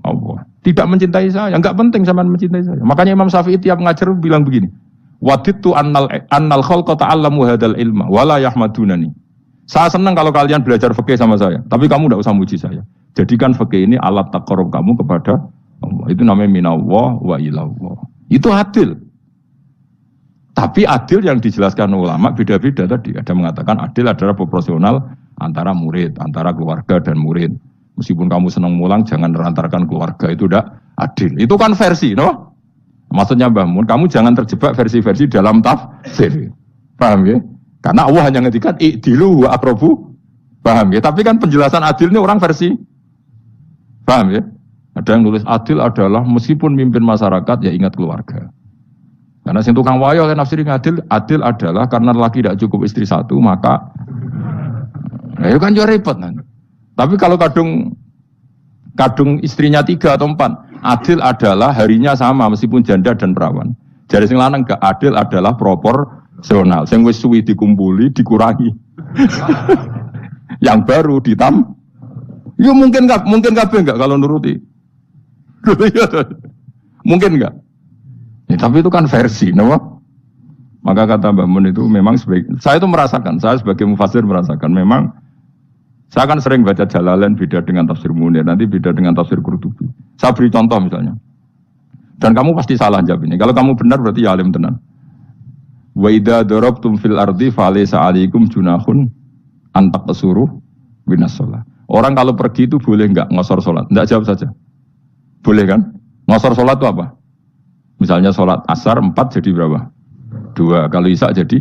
Allah. Tidak mencintai saya, enggak penting sama mencintai saya. Makanya Imam Syafi'i tiap ngajar bilang begini, waditu annal khalqa ta'allamu hadal ilma wala yahmadunani. Saya senang kalau kalian belajar fikih sama saya, tapi kamu enggak usah muji saya. Jadikan fikih ini alat taqarrub kamu kepada Allah. Itu namanya minallah wa ilallah. Itu adil. Tapi adil yang dijelaskan ulama beda-beda tadi. Ada mengatakan adil adalah proporsional antara murid, antara keluarga dan murid. Meskipun kamu senang mulang, jangan merantarkan keluarga, itu udah adil. Itu kan versi, no? Maksudnya Mbah Mun, kamu jangan terjebak versi-versi dalam tafsir. Paham ya? Karena Allah hanya ngetikan i'dilu wa aqrabu. Paham ya? Tapi kan penjelasan adil ini orang versi. Paham ya? Ada yang nulis adil adalah meskipun mimpin masyarakat ya ingat keluarga. Karena sing tukang wayo kan nafsiri adil adalah karena laki tidak cukup istri satu maka ya kan juga repot nanti. Tapi kalau kadung istrinya 3 atau 4, adil adalah harinya sama meskipun janda dan perawan. Jadi sing lanang gak adil adalah proporsional. Sing wis suwi dikumpuli dikurangi. Yang baru ditam. Ya mungkin kabeh enggak kalau nuruti. Mungkin enggak? Ya, tapi itu kan versi, no? Maka kata Mbah Mun itu memang saya itu merasakan, saya sebagai mufasir merasakan memang saya kan sering baca Jalalain beda dengan tafsir Munir, nanti beda dengan tafsir Qurtubi. Saya beri contoh misalnya. Dan kamu pasti salah jawab ini. Kalau kamu benar berarti ya alim tenan. Wa idza darabtum fil ardi falaysa 'alaikum junahun an taqsuru minas shalah. Orang kalau pergi itu boleh enggak ngosor salat? Enggak, jawab saja. Boleh kan? Ngosor salat itu apa? Misalnya salat asar 4 jadi berapa? 2. Kalau isya jadi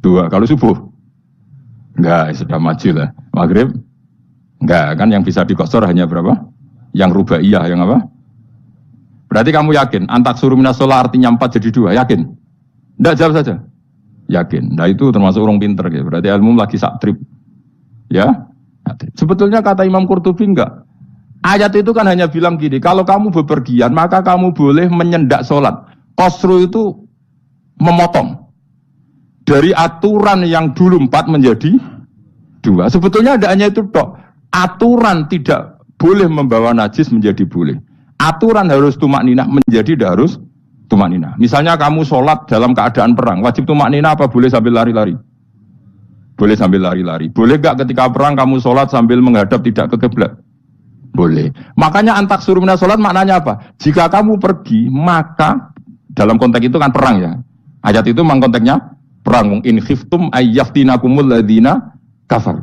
2. Kalau subuh enggak, sudah maju lah. Maghrib enggak, kan yang bisa dikosor hanya berapa? Yang rubaiyah, yang apa? Berarti kamu yakin antak suruh minas shalah artinya 4 jadi 2, yakin? Enggak, jawab saja. Yakin. Nah itu termasuk orang pinter ya. Berarti ilmu lagi sak trip. Ya. Sebetulnya kata Imam Qurtubi enggak. Ayat itu kan hanya bilang gini, kalau kamu bepergian maka kamu boleh menyendak sholat. Qasru itu memotong. Dari aturan yang dulu 4 menjadi 2. Sebetulnya tidak hanya itu tok. Aturan tidak boleh membawa najis menjadi boleh. Aturan harus tumak ninah menjadi tidak harus tumak ninah. Misalnya kamu sholat dalam keadaan perang, wajib tumak ninah apa boleh sambil lari-lari? Boleh sambil lari-lari. Boleh gak ketika perang kamu sholat sambil menghadap tidak ke kiblat? Boleh. Makanya antak suruh minas sholat maknanya apa? Jika kamu pergi, maka dalam konteks itu kan perang ya. Ayat itu memang konteksnya perang. In khiftum ayyaftinakumul ladzina kafar.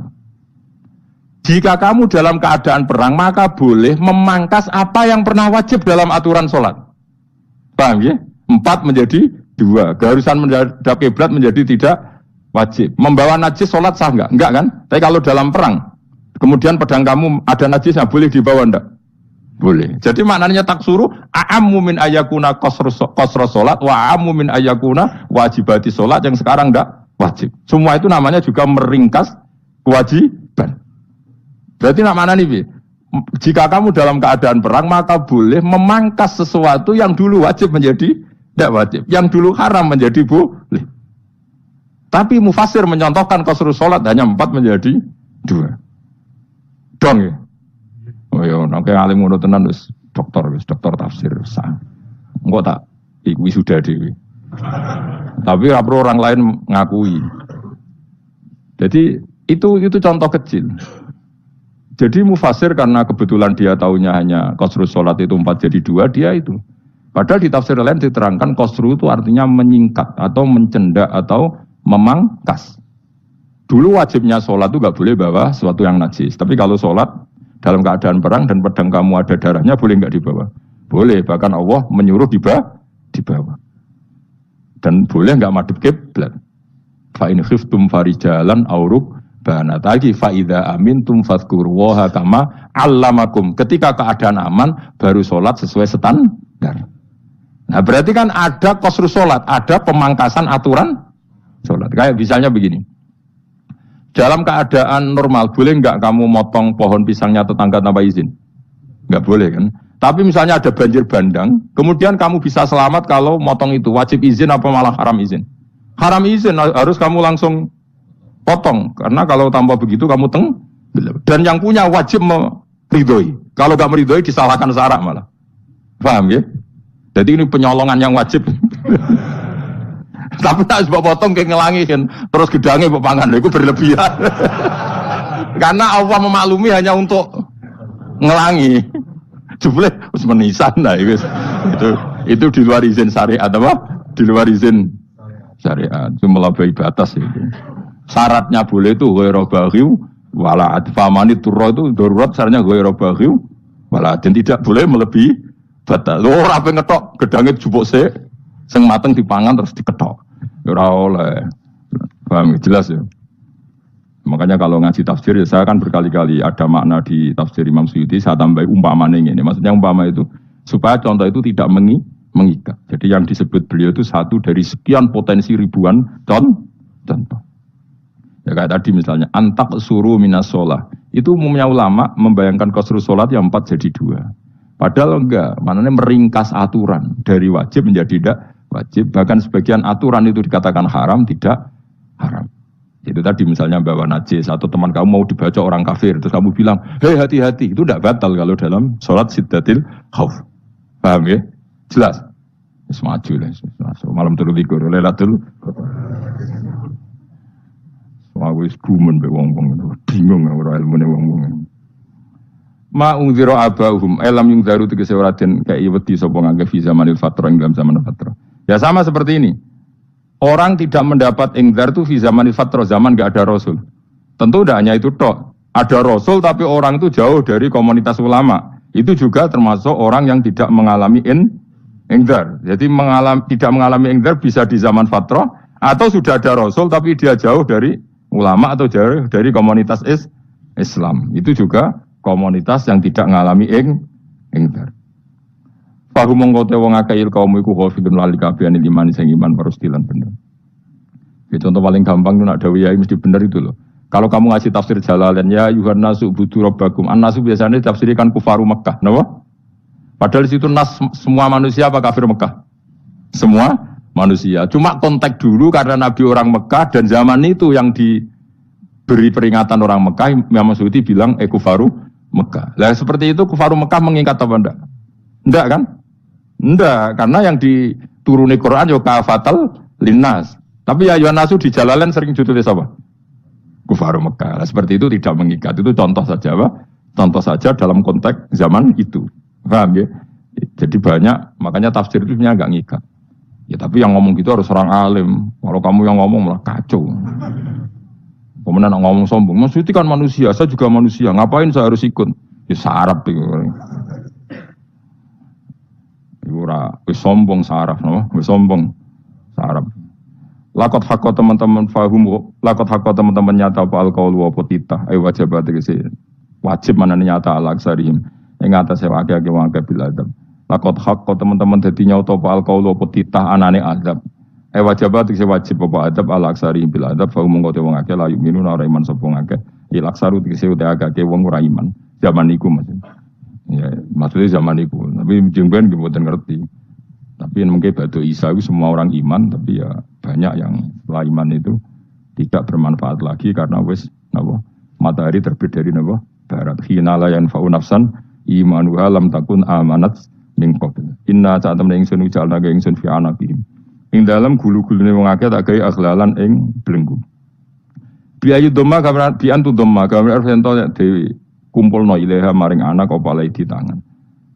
Jika kamu dalam keadaan perang, maka boleh memangkas apa yang pernah wajib dalam aturan sholat. Paham ya? 4 menjadi 2. Keharusan menghadap kiblat menjadi tidak wajib. Membawa najis sholat sah enggak? Enggak kan? Tapi kalau dalam perang, kemudian pedang kamu ada najisnya, boleh dibawa enggak? Boleh. Jadi maknanya taksuru a'ammu min ayakuna qasra sholat wa a'ammu min ayakuna wajibati sholat yang sekarang enggak wajib. Semua itu namanya juga meringkas kewajiban. Berarti maknanya nih, jika kamu dalam keadaan perang maka boleh memangkas sesuatu yang dulu wajib menjadi tidak wajib, yang dulu haram menjadi boleh. Tapi mufasir mencontohkan qasru sholat hanya 4 menjadi 2. Dong ya. Oh ya, nek alim ngono tenan wis dokter tafsir sah. Engko tak wisuda dhewe. Tapi ora perlu orang lain ngakui. Jadi itu contoh kecil. Jadi mufasir karena kebetulan dia taunya hanya qasru sholat itu 4 jadi 2, dia itu. Padahal di tafsir lain diterangkan qasru itu artinya menyingkat atau mencendak atau memangkas. Dulu wajibnya sholat itu gak boleh bawa sesuatu yang najis. Tapi kalau sholat dalam keadaan perang dan pedang kamu ada darahnya, boleh gak dibawa? Boleh, bahkan Allah menyuruh dibawa. Dan boleh gak madhep kiblat. Fa in khiftum farijalan auruk banatagi fa idza amintum fadhkurullaha kama 'allamakum. Ketika keadaan aman baru sholat sesuai standar. Nah, berarti kan ada qasru sholat, ada pemangkasan aturan sholat. Kayak misalnya begini. Dalam keadaan normal, boleh nggak kamu motong pohon pisangnya tetangga tanpa izin? Nggak boleh kan? Tapi misalnya ada banjir bandang, kemudian kamu bisa selamat kalau motong itu. Wajib izin apa malah haram izin? Haram izin, harus kamu langsung potong. Karena kalau tanpa begitu kamu dan yang punya wajib meridhoi. Kalau nggak meridhoi disalahkan syarak malah. Paham ya? Jadi ini penyolongan yang wajib. Tapi tak sebab potong kayak ngelangi kan, terus gedangnya bepangan, itu berlebihan. Karena Allah memaklumi hanya untuk ngelangi. Jumlah harus menisan lah itu di luar izin syariat apa? Di luar izin syariat, itu melampaui batas itu. Syaratnya boleh itu ghairu baghiw wala adfamani turra itu darurat syaratnya ghairu baghiw wala dan tidak boleh melebihi batas. Ora ape ngetok gedangnya jupuk sik sing mateng dipangan terus diketok. Ora oleh. Paham jelas ya. Makanya kalau ngaji tafsir ya saya kan berkali-kali ada makna di tafsir Imam Suyuti saya tambah umpamane ini. Maksudnya umpama itu supaya contoh itu tidak mengikat. Jadi yang disebut beliau itu satu dari sekian potensi ribuan contoh. Ya kayak tadi misalnya antak suruh minas sholah. Itu umumnya ulama membayangkan qasru sholat yang 4 jadi 2. Padahal enggak, maknanya meringkas aturan dari wajib menjadi tidak wajib. Bahkan sebagian aturan itu dikatakan haram, tidak haram. Itu tadi misalnya bawa najis atau teman kamu mau dibaca orang kafir terus kamu bilang, hei hati-hati, itu tidak batal kalau dalam sholat siddatil khauf. Paham ya? Jelas. Wis maju lah. Malam 23 Lailatul Qadar. Aku wis gumun mbek wong-wong bingung ora ilmune wong-wong. Ma ungzira abahum elam yung daru tegese ora den kei wedi sapa ngangge fi zamanil fatra ing dalam zaman fatra. Ya sama seperti ini. Orang tidak mendapat ingdar itu fi zamanil fatra, zaman enggak ada rasul. Tentu tidak hanya itu tok. Ada rasul tapi orang itu jauh dari komunitas ulama. Itu juga termasuk orang yang tidak mengalami ingdar. Jadi tidak mengalami ingdar bisa di zaman fatra atau sudah ada rasul tapi dia jauh dari ulama atau jauh dari komunitas Islam. Itu juga komunitas yang tidak mengalami ingdar. Fahum mongkote wong akail kaum iku khafidun lali kabehane iman sing iman parustilan bener. Ya, contoh paling gampang itu nak dawuh yai mesti bener itu loh. Kalau kamu ngasih tafsir Jalalain ya yuhan nasu budu rabbakum. An-nasu biasanya tafsirkan kufaru Mekah, napa? Padahal di situ nas semua manusia apa kafir Mekah? Semua manusia. Cuma konteks dulu karena Nabi orang Mekah dan zaman itu yang diberi peringatan orang Mekah, Imam Suyuti bilang kufaru Mekah. Lah seperti itu kufaru Mekah mengikat apa enggak? Enggak kan? Enggak, karena yang dituruni Quran yo kafatal linnas. Tapi ya nasu di Jalalain sering judulnya apa? Kufaru Mekah. Lah seperti itu tidak mengikat. Itu contoh saja apa? Contoh saja dalam konteks zaman itu. Paham ya? Jadi banyak, makanya tafsir itu sebenarnya enggak ngikat. Ya tapi yang ngomong gitu harus orang alim. Kalau kamu yang ngomong malah kacau. Kemudian ngomong sombong. Maksudnya kan manusia, saya juga manusia. Ngapain saya harus ikut? Ya sarap itu. Ora wis sombong saraf, no? Wis sombong saraf. Lakot hakko teman-teman fahum, lakot hakko teman-teman nyata apa alqaul wa potita. Wajib tegese wajib manane nyata alaksarihim. Ing atase akeh-akeh wong akeh bil adab. Lakot hakko teman-teman dadi nyata apa alqaul wa potita anane adab. Wajib tegese wajib apa adab alaksarihim bil adab fahum ngote wong akeh la yuminun ora iman sapa akeh. Ilaksaru tegese akeh wong ora iman. Zaman iku maksudnya. Ya, maksudnya zaman itu, tapi jengben kemudian ngerti. Tapi yang mungkin Batu Isa itu semua orang iman, tapi ya banyak yang setelah iman itu tidak bermanfaat lagi karena wis napa matahari terbit dari napa barat. Hina la yanfa'u nafsan imanuha lam takun amanat min qabl. Inna ta'tamna ingsun ujalna ka ingsun fi anaqihim. Ing dalam gulu-gulune wong akeh tak gawe akhlalan ing belenggu. Biayu dhamma kamran biantu dhamma kamran sento dewi. Kumpulno ilaha maring anak apa lai di tangan.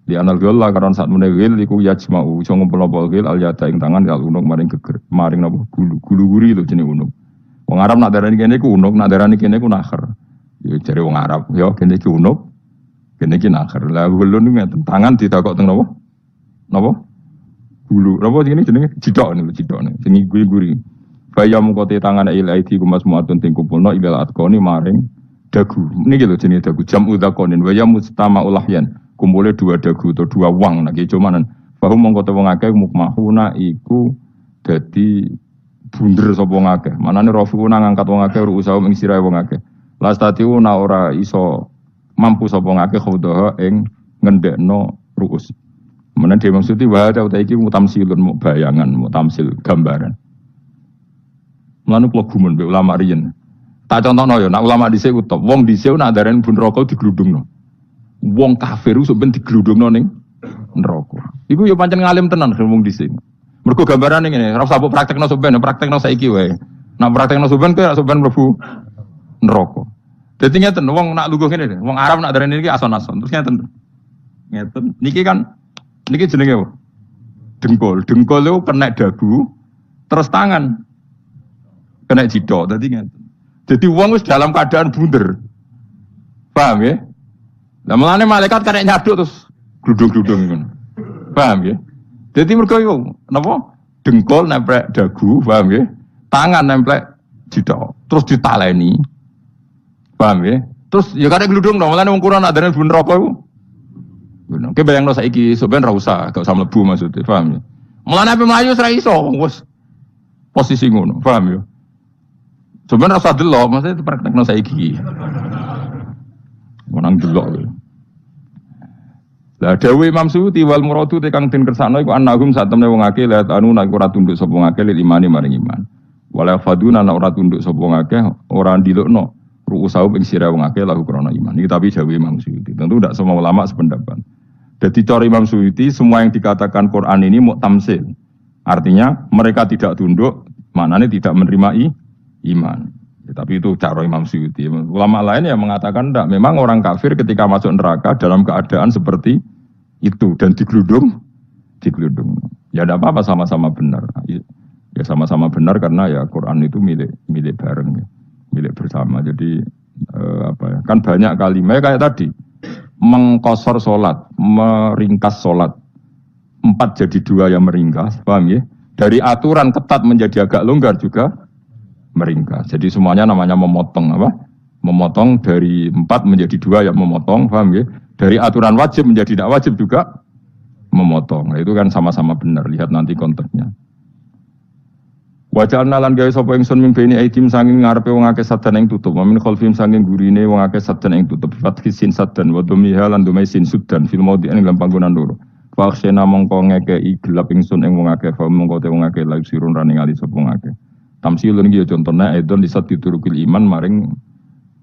Di anal gila karena saat menegil iku yajma'u iso ngumpulno polgil al yada ing tangan al unuk maring geger maring napa gulu-guri lho jenenge unuk. Wong Arab nak darani kene iku unuk, nak darani kene iku nakher. Ya jare wong Arab, ya kene iki unuk, kene iki nakher. Lah ulun niku tangan ditakok teng napa? Napa? Gulu. Napa jenenge jidok niku jidokne. Sing guri-guri. Bayamu kote tangan ilahi kumas muatun ting kumpulno ilal atqoni maring dagu, ini gitu jenis dagu jam udhakonin, waya mustama ulahyan, kumpulnya dua dagu atau dua wang, lagi cumanan, bahwa mengkota wong akeh mukmahuna iku dadi bunder sapa wong akeh, manane rafuna ngangkat wong akeh ruusaha ing sirahe wong akeh, lastatiuna ora iso mampu sapa wong akeh khudhaha ing ngendekno ruus. Menan dhewe maksudi wa ta iki mutamsilun mu bayangan, mutamsil gambaran. Mulane kula gumun mbek ulama riyen. Tak contohno ya, nak ulama dhisik utop. Wong dhisik nak darani bun neraka digludungno. Wong kafir iso ben digludungno ning neraka. Iku ya pancen ngalim tenan wong dhisik. Mergo gambarane ngene, ora usah praktekno sampean, praktekno saiki wae. Nak praktekno sampean kowe sampean mlebu neraka. Dadi ngeten, wong nak lungguh ngene, wong Arab nak darani iki ason-ason. Terus ngeten. Ngeten. Niki jenenge apa? Dengkul. Dengkul itu kena dagu, terus tangan kena jidok. Dadi ngeten. Jadi wong wis dalam keadaan bunder. Paham ya? Lah mulane malaikat kena nyaduk terus gludung-gludung ngono. Paham ya? Jadi mergo yo napa? Dengkul nempel dagu, paham ya? Tangan nempel jidok, terus ditaleni. Paham ya? Terus ya kare gludung dong, mulane wong Quran adane bunder apa iku? Ngono. Ki bayangno saiki sampean ra usah, gak usah mlebu maksudnya, paham ya? Mulane ape mlayu ora iso, wis posisi ngono, paham ya? Sebenarnya rasa delok, maksudnya itu praktekno saiki. Menang delok. Lah dawuh Imam Suyuti wal muradu tekang den kersakno iku annahum sak temne wong akeh la anu nek ora tunduk sapa wong akeh lil imani maring iman. Wala faduna nek ora tunduk sapa wong akeh ora ndilukno ru'usau ing sira wong akeh lahu krana iman. Iki tapi dawuh Imam Suyuti. Tentu tidak semua ulama sependapat. Jadi cara Imam Suyuti semua yang dikatakan Quran ini mau tamsil. Artinya mereka tidak tunduk, maknanya tidak menerima iman. Ya, tapi itu cara Imam Suyuti. Ulama lain yang mengatakan tidak. Memang orang kafir ketika masuk neraka dalam keadaan seperti itu dan digeludung. Ya tidak apa-apa, sama-sama benar. Ya sama-sama benar karena ya Quran itu milik bareng, ya. Milik bersama. Jadi kan banyak kalimat kayak tadi mengkosor sholat, meringkas sholat. 4 jadi 2 yang meringkas, paham ya? Dari aturan ketat menjadi agak longgar juga meringkas. Jadi semuanya namanya memotong apa? Memotong dari 4 menjadi 2 yang memotong, paham ya? Dari aturan wajib menjadi tidak wajib juga memotong. Nah, itu kan sama-sama benar. Lihat nanti konteksnya. Wajah nalan gawe sapa ingsun mimpeni aidim sanging ngarepe wong akeh sadan ing tutup. Mamin khalfim sanging gurine wong akeh sadan ing tutup. Fathisin sadan wa dumiha lan dumai sin sudan fil maudi ing dalam panggonan loro. Faksena mongko ngekei gelap ingsun ing wong akeh, fa mongko te wong akeh layu sirun rane ngali sapa wong akeh. Tamsilun iki contone edon disat diturukil iman maring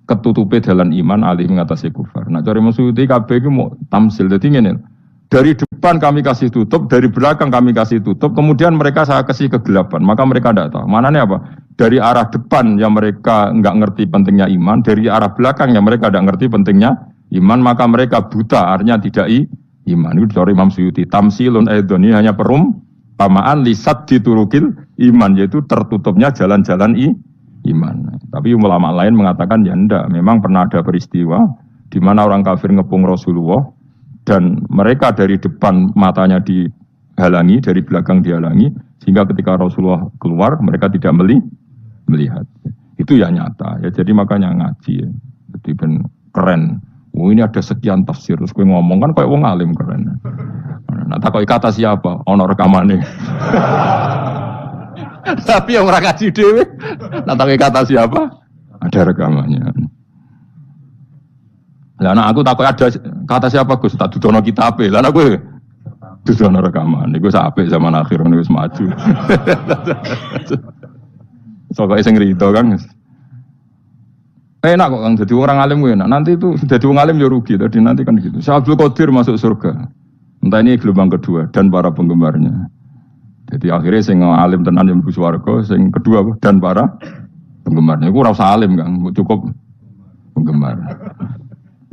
ketutupe dalan iman alih ngatasi kufar. Nah cari maksudnya kabeh iki mau tamsil dadi ngene. Dari depan kami kasih tutup, dari belakang kami kasih tutup, kemudian mereka saya kasih kegelapan, maka mereka tidak tahu. Mananya apa? Dari arah depan yang mereka enggak ngerti pentingnya iman, dari arah belakang yang mereka tidak ngerti pentingnya iman, maka mereka buta, artinya tidak iman. Itu dari Imam Suyuti. Tamsilun aidoni hanya perumpamaan lisat diturukil iman, yaitu tertutupnya jalan-jalan iman. Tapi ulama lain mengatakan ya enggak, memang pernah ada peristiwa di mana orang kafir ngepung Rasulullah dan mereka dari depan matanya dihalangi, dari belakang dihalangi, sehingga ketika Rasulullah keluar mereka tidak melihat. Itu ya nyata ya. Jadi makanya ngaji ya. Jadi ben keren. Oh ini ada sekian tafsir, terus gue ngomong kan kayak wong alim keren. Nah takoi kata siapa? Ono rekamane. Tapi yang ora ngaji dhewe. Nah takoi kata siapa? Ada rekamannya. Lah anak aku takut ada kata siapa Gus tak dudono kitabe. Lah anak gue dudono rekaman. Niku apik zaman akhir niku wis maju. Sokoke sing rido kan. Enak kok Kang dadi orang alim gue enak. Nanti itu dadi wong alim ya rugi tadi nanti kan gitu. Syekh Abdul Qadir masuk surga. Entah ini gelombang kedua dan para penggemarnya. Jadi akhirnya sing alim tenan yang mlebu swarga, sing kedua dan para penggemarnya. Iku ora usah alim Kang, cukup penggemar.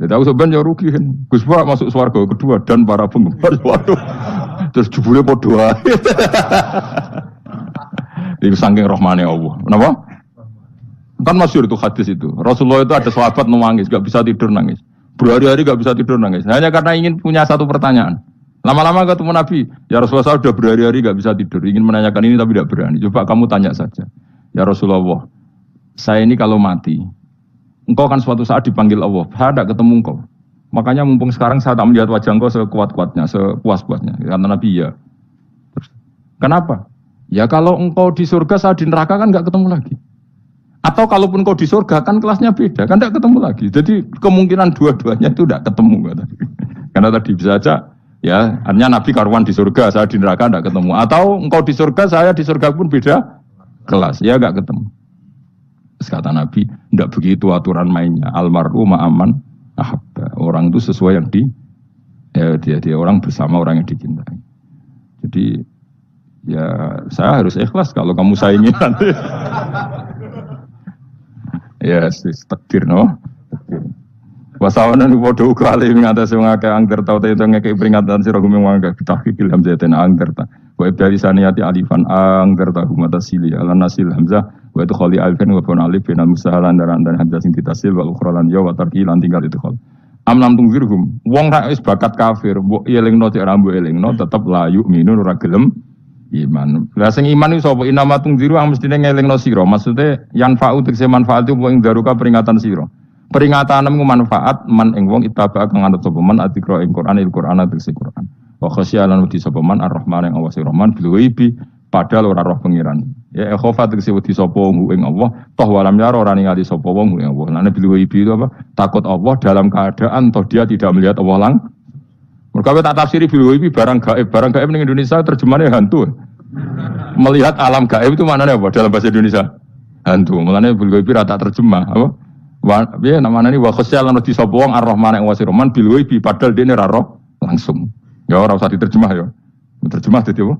Jadi aku sebenarnya rugi kan. Gus Pak masuk swarga kedua dan para penggemar. Waduh. Terus jebule padha wae. Itu saking rahmane Allah. Kenapa? Kan masyhur itu hadis itu. Rasulullah itu ada sahabat nangis, enggak bisa tidur nangis. Berhari-hari enggak bisa tidur nangis. Hanya karena ingin punya satu pertanyaan. Lama-lama ketemu Nabi, ya Rasulullah saya sudah berhari-hari enggak bisa tidur, ingin menanyakan ini tapi tidak berani. Coba kamu tanya saja. Ya Rasulullah, saya ini kalau mati, engkau kan suatu saat dipanggil Allah, saya tidak ketemu engkau. Makanya mumpung sekarang saya tak melihat wajah engkau sekuat-kuatnya, sepuas-puasnya. Kata Nabi, ya. Terus, kenapa? Ya kalau engkau di surga, saya di neraka kan enggak ketemu lagi. Atau kalaupun engkau di surga, kan kelasnya beda, kan enggak ketemu lagi. Jadi kemungkinan dua-duanya itu enggak ketemu. Karena tadi bisa saja, ya, artinya Nabi karuan di surga, saya di neraka enggak ketemu. Atau engkau di surga, saya di surga pun beda kelas, ya enggak ketemu. Terus kata Nabi, tidak begitu aturan mainnya. Almaru ma'aman ahabba. Orang itu sesuai yang dia orang bersama orang yang dicintai. Jadi ya saya harus ikhlas kalau kamu saingi nanti. Ya takdir no. Wasawana nu padha uga ali ngatasi wong akeh angger tau te ngekek peringatan sira gumeng wong akeh tahqiqil hamzah ten angger ta. Wa ibdali saniyati alifan angger ta humata sili ala nasil hamzah wa itu khali alifan wa fun alif bin musahalan dan hamzah sing ditasil wa ukhra lan ya wa tarqi lan tinggal itu khol. Amlam tungzirhum wong ra wis bakat kafir mbok elingno cek ra mbok elingno tetep layu minun ora gelem iman. Lah sing iman iku sapa inama tungziru ang mestine ngelingno sira. Maksude yan fa'u tegese manfaat itu wong daruka peringatan sira. Peringatan nemu manfaat man ing wong itaba kang anut sapa man atikra ing Quran Al-Qur'an tegese Quran. Wa khasyalan wedi sapa man Ar-Rahman ing Allah Rahman bil ghaibi padahal ora roh pengiran. Ya khofa tegese wedi sapa ing Allah toh walam yaro ora ningali sapa wong ing Allah. Lan bil ghaibi itu apa? Takut Allah dalam keadaan toh dia tidak melihat Allah lang. Mergo tak tafsiri bil ghaibi barang gaib. Barang gaib ning Indonesia terjemahnya hantu. Melihat alam gaib itu maknanya apa dalam bahasa Indonesia? Hantu. Maknanya bil ghaibi rata terjemah apa? Ya namanya ini wa khasyalan wedi sapa wong Ar-Rahman ing wasi Rahman bil ghaibi padahal dene ra roh langsung. Ya ora usah diterjemah ya. Terjemah dadi apa?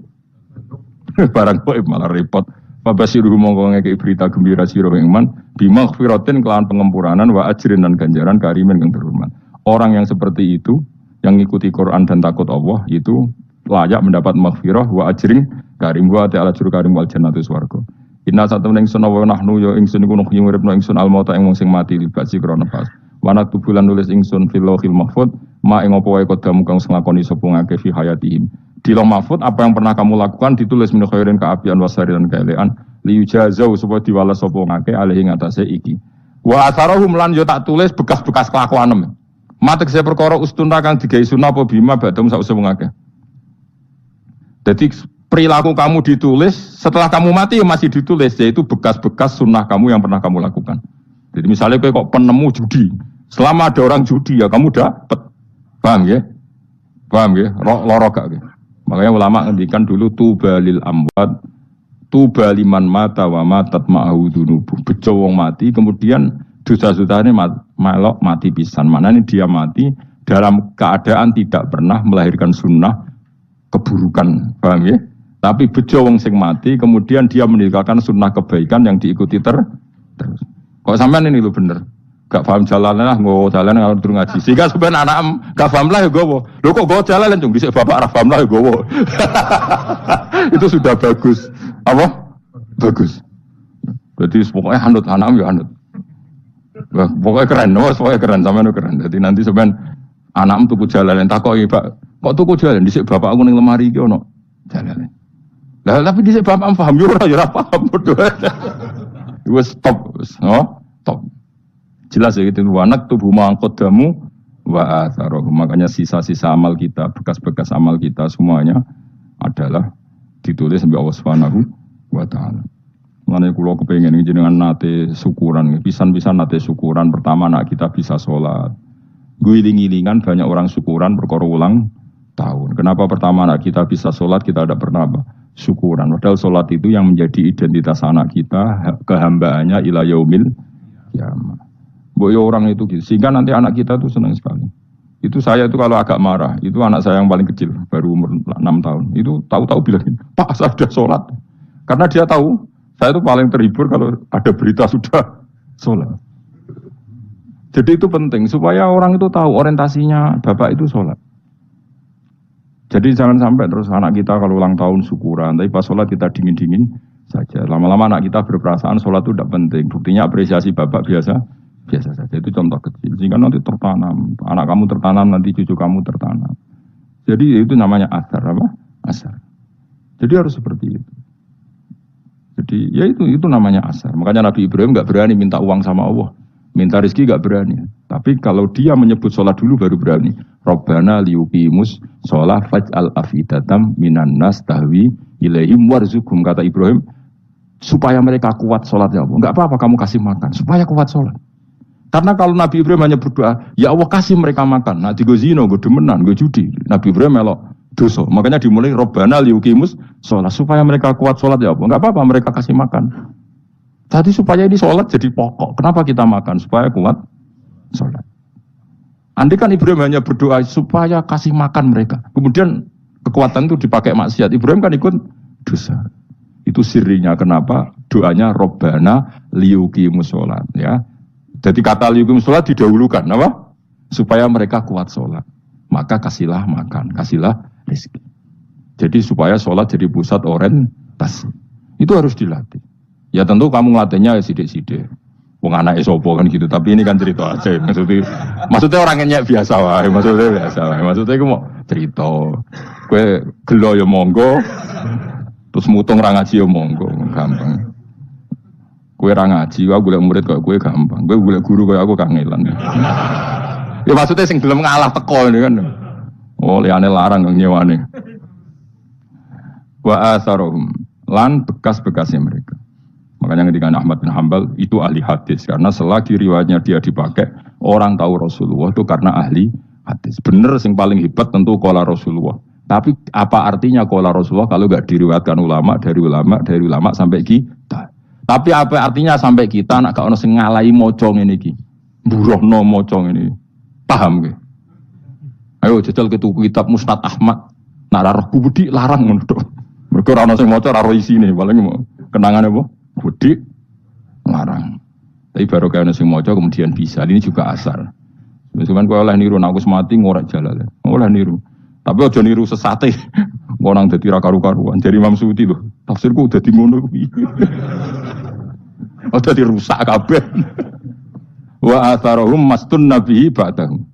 Barang gaib malah repot. Fabasiru mongko ngekeki berita gembira sira ing man bima khfiratin kelawan pengempuranan wa ajrin dan ganjaran karimin kang terhormat. Orang yang seperti itu yang ngikuti Quran dan takut Allah itu layak mendapat maghfirah wa ajrin karim wa ta'ala juru karim wal jannatu swarga. Inna satamna ingsun wa nahnu ya ingsun iku nuhyi uripna ingsun al mauta ing wong sing mati libasi krana pas. Wana tubulan nulis ingsun fil lauhil mahfuz ma ing apa wae kodamu kang nglakoni sapa ngake fi hayatihim. Di Lauh Mahfuz apa yang pernah kamu lakukan ditulis min khairin kaapian wasari dan kaelean liyujazau supaya diwales sapa ngake alih ing atase iki. Wa atharahum lan yo tak tulis bekas-bekas kelakuanem. Matek saya perkara ustuna kang digawe sunah apa bima badum sause wong akeh. Jadi perilaku kamu ditulis setelah kamu mati masih ditulis yaitu bekas-bekas sunnah kamu yang pernah kamu lakukan. Jadi misalnya kok penemu judi, selama ada orang judi ya kamu dapat. Paham ya? Paham ya? Loro gak ya? Makanya ulama ngendikan dulu tubalil amwat tubaliman mata wa matat ma'ahu dunubuh. Bejo wong mati kemudian dosa-dosane melok mati pisan. Maknanya dia mati dalam keadaan tidak pernah melahirkan sunnah keburukan. Paham ya? Tapi bejo wong sing mati kemudian dia meninggalkan sunnah kebaikan yang diikuti terus. Kok sampean ini lho bener. Gak paham jalan lah, nggo jalan kalau durung ngaji. Sehingga sebenarnya anak gak paham lah ya gowo. Lho kok gowo jalan cung dhisik bapak ora paham lah ya gowo. Itu sudah bagus. Apa? Bagus. Jadi pokoknya anut anak ya anut. Wah, pokoknya keren, pokoknya keren sampean keren. Jadi nanti sampean anakmu tuku jalan takoki, Pak. Kok tuku jalan dhisik bapak aku ning lemari iki ono jalan. Lah tapi dhisik bapak paham yo ora paham padha. Wes stop, stop. Jelas ya gitu, wanak tubuh mangkodamu wa atharoh. Makanya sisa-sisa amal kita, bekas-bekas amal kita semuanya adalah ditulis sampai Allah Subhanahu wa taala. Mengenai kula kepengin jenengan nate syukuran, pisan-pisan nate syukuran pertama nak kita bisa sholat. Guling-gilingan banyak orang syukuran perkara ulang tahun. Kenapa pertama nak kita bisa sholat kita tidak pernah syukuran. Padahal sholat itu yang menjadi identitas anak kita, kehambaannya ila yaumil kiamah. Boyo orang itu gitu. Sehingga nanti anak kita tuh senang sekali. Itu saya itu kalau agak marah, itu anak saya yang paling kecil, baru umur 6 tahun. Itu tahu-tahu bilang, Pak saya sudah sholat. Karena dia tahu, saya itu paling terhibur kalau ada berita sudah sholat. Jadi itu penting, supaya orang itu tahu orientasinya Bapak itu sholat. Jadi jangan sampai terus anak kita kalau ulang tahun syukuran, tapi pas sholat kita dingin-dingin saja. Lama-lama anak kita berperasaan sholat itu tidak penting. Buktinya apresiasi Bapak biasa saja. Itu contoh kecil. Sehingga nanti tertanam, anak kamu tertanam, nanti cucu kamu tertanam. Jadi itu namanya asar, apa? Asar. Jadi harus seperti itu. Jadi ya itu namanya asar. Makanya Nabi Ibrahim nggak berani minta uang sama Allah, minta rezeki nggak berani. Tapi kalau dia menyebut sholat dulu baru berani. Rabbana liyuqimus sholat faj'al afidatam minan nas tahwi ilaihim warzuqhum, kata Ibrahim, supaya mereka kuat sholat ya Allah. Enggak apa-apa kamu kasih makan, supaya kuat sholat. Karena kalau Nabi Ibrahim hanya berdoa, ya Allah kasih mereka makan. Nah di zina, gue demenan, gue judi. Nabi Ibrahim melok dosa. Makanya dimulai Rabbana liyuqimus sholat, supaya mereka kuat sholat ya Allah. Enggak apa-apa mereka kasih makan. Tadi supaya ini sholat jadi pokok. Kenapa kita makan? Supaya kuat sholat. Andai kan Ibrahim hanya berdoa supaya kasih makan mereka. Kemudian kekuatan itu dipakai maksiat. Ibrahim kan ikut dosa. Itu sirinya kenapa doanya Rabbana liyuqimus sholat. Ya. Jadi kata liyuqimus sholat didahulukan. Apa? Supaya mereka kuat sholat. Maka kasihlah makan, kasihlah rezeki. Jadi supaya sholat jadi pusat orientasi. Itu harus dilatih. Ya tentu kamu ngelatihnya ya sidik-sidik. Wong anake sapa kan gitu, tapi ini kan cerita aja. Maksudnya orang nyek biasa wae, Maksudnya iku mau cerita. Kowe gelo ya monggo. Terus mutung ra ngaji ya monggo, gampang. Kowe ra ngaji, aku golek murid kok kowe gampang. Kowe golek guru kaya aku kangelan. Ya maksudnya sing gelem ngalah teko ini kan. Oh, liyane larang nyewane. Wa asarohum lan bekas-bekasnya mereka. Makanya ketika Ahmad bin Hanbal itu ahli hadis. Karena selagi riwayatnya dia dipakai, orang tahu Rasulullah itu karena ahli hadis. Bener yang paling hebat tentu qala Rasulullah. Tapi apa artinya qala Rasulullah kalau gak diriwayatkan ulama dari ulama sampai kita. Tapi apa artinya sampai kita nak gak ono sing ngalahi maca ngene iki. Mburohno maca ngene. Paham nggih? Ayo jajal ke tuku kitab Musnad Ahmad. Nak roh budi larang ngono tok. Mergo ora ono sing maca ora ro isine, paling kenangane apa? Gede larang. Tapi baru kayak ono sing maca kemudian bisa. Ini juga asar. Misalkan kau oleh niru, aku semati ngorek jalan, oleh niru. Tapi aja niru sesate, orang jadi karu-karuan. Jadi Imam Suyuti loh, tafsirku udah di ngono. Udah dirusak kabeh. Wa atharohum mastun nabihi ba'dahum.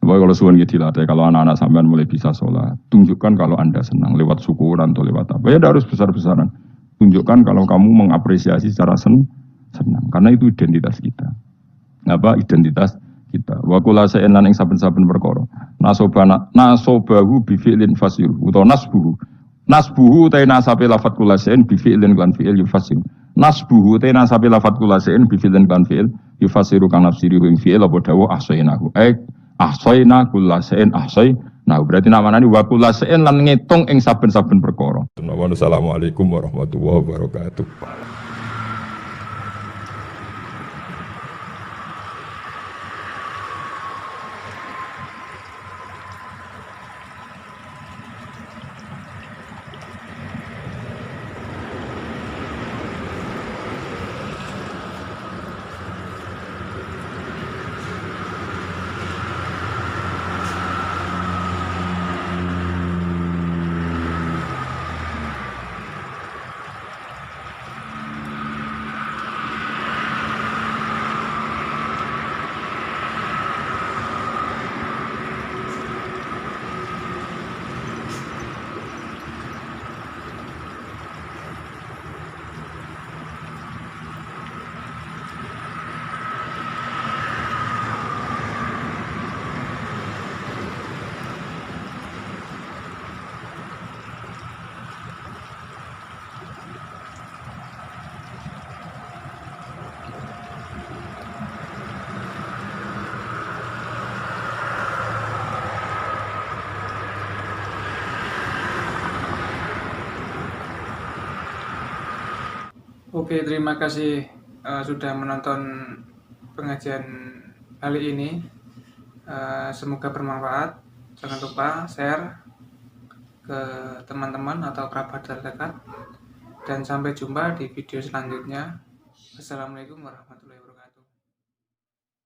Bahwa kalau suan gitu lah, kalau anak-anak sampean mulai bisa sholat, tunjukkan kalau anda senang lewat syukuran atau lewat apa. Ya harus besar-besaran. Tunjukkan kalau kamu mengapresiasi secara senang, karena itu identitas kita. Apa identitas kita? Wa kula sa'enlan ing saben-saben perkara. Nasobahu bi fi'lin fasil utawa nasbuhu ta nasabe lafat kula sa'en bi fi'lin lan fi'il yufasil. Nasbuhu ta nasabe lafat kula sa'en bi fi'lin lan fi'il yufasiru kan nafsiri ing fi'il apa dawu ahsainahu. Ahsayna kula sa'en nah berarti namanya wa kula sa'en lan ngitung ing saben-saben perkara. Assalamualaikum warahmatullahi wabarakatuh. Oke, terima kasih sudah menonton pengajian kali ini. Semoga bermanfaat. Jangan lupa share ke teman-teman atau kerabat terdekat. Dan sampai jumpa di video selanjutnya. Assalamualaikum warahmatullahi wabarakatuh.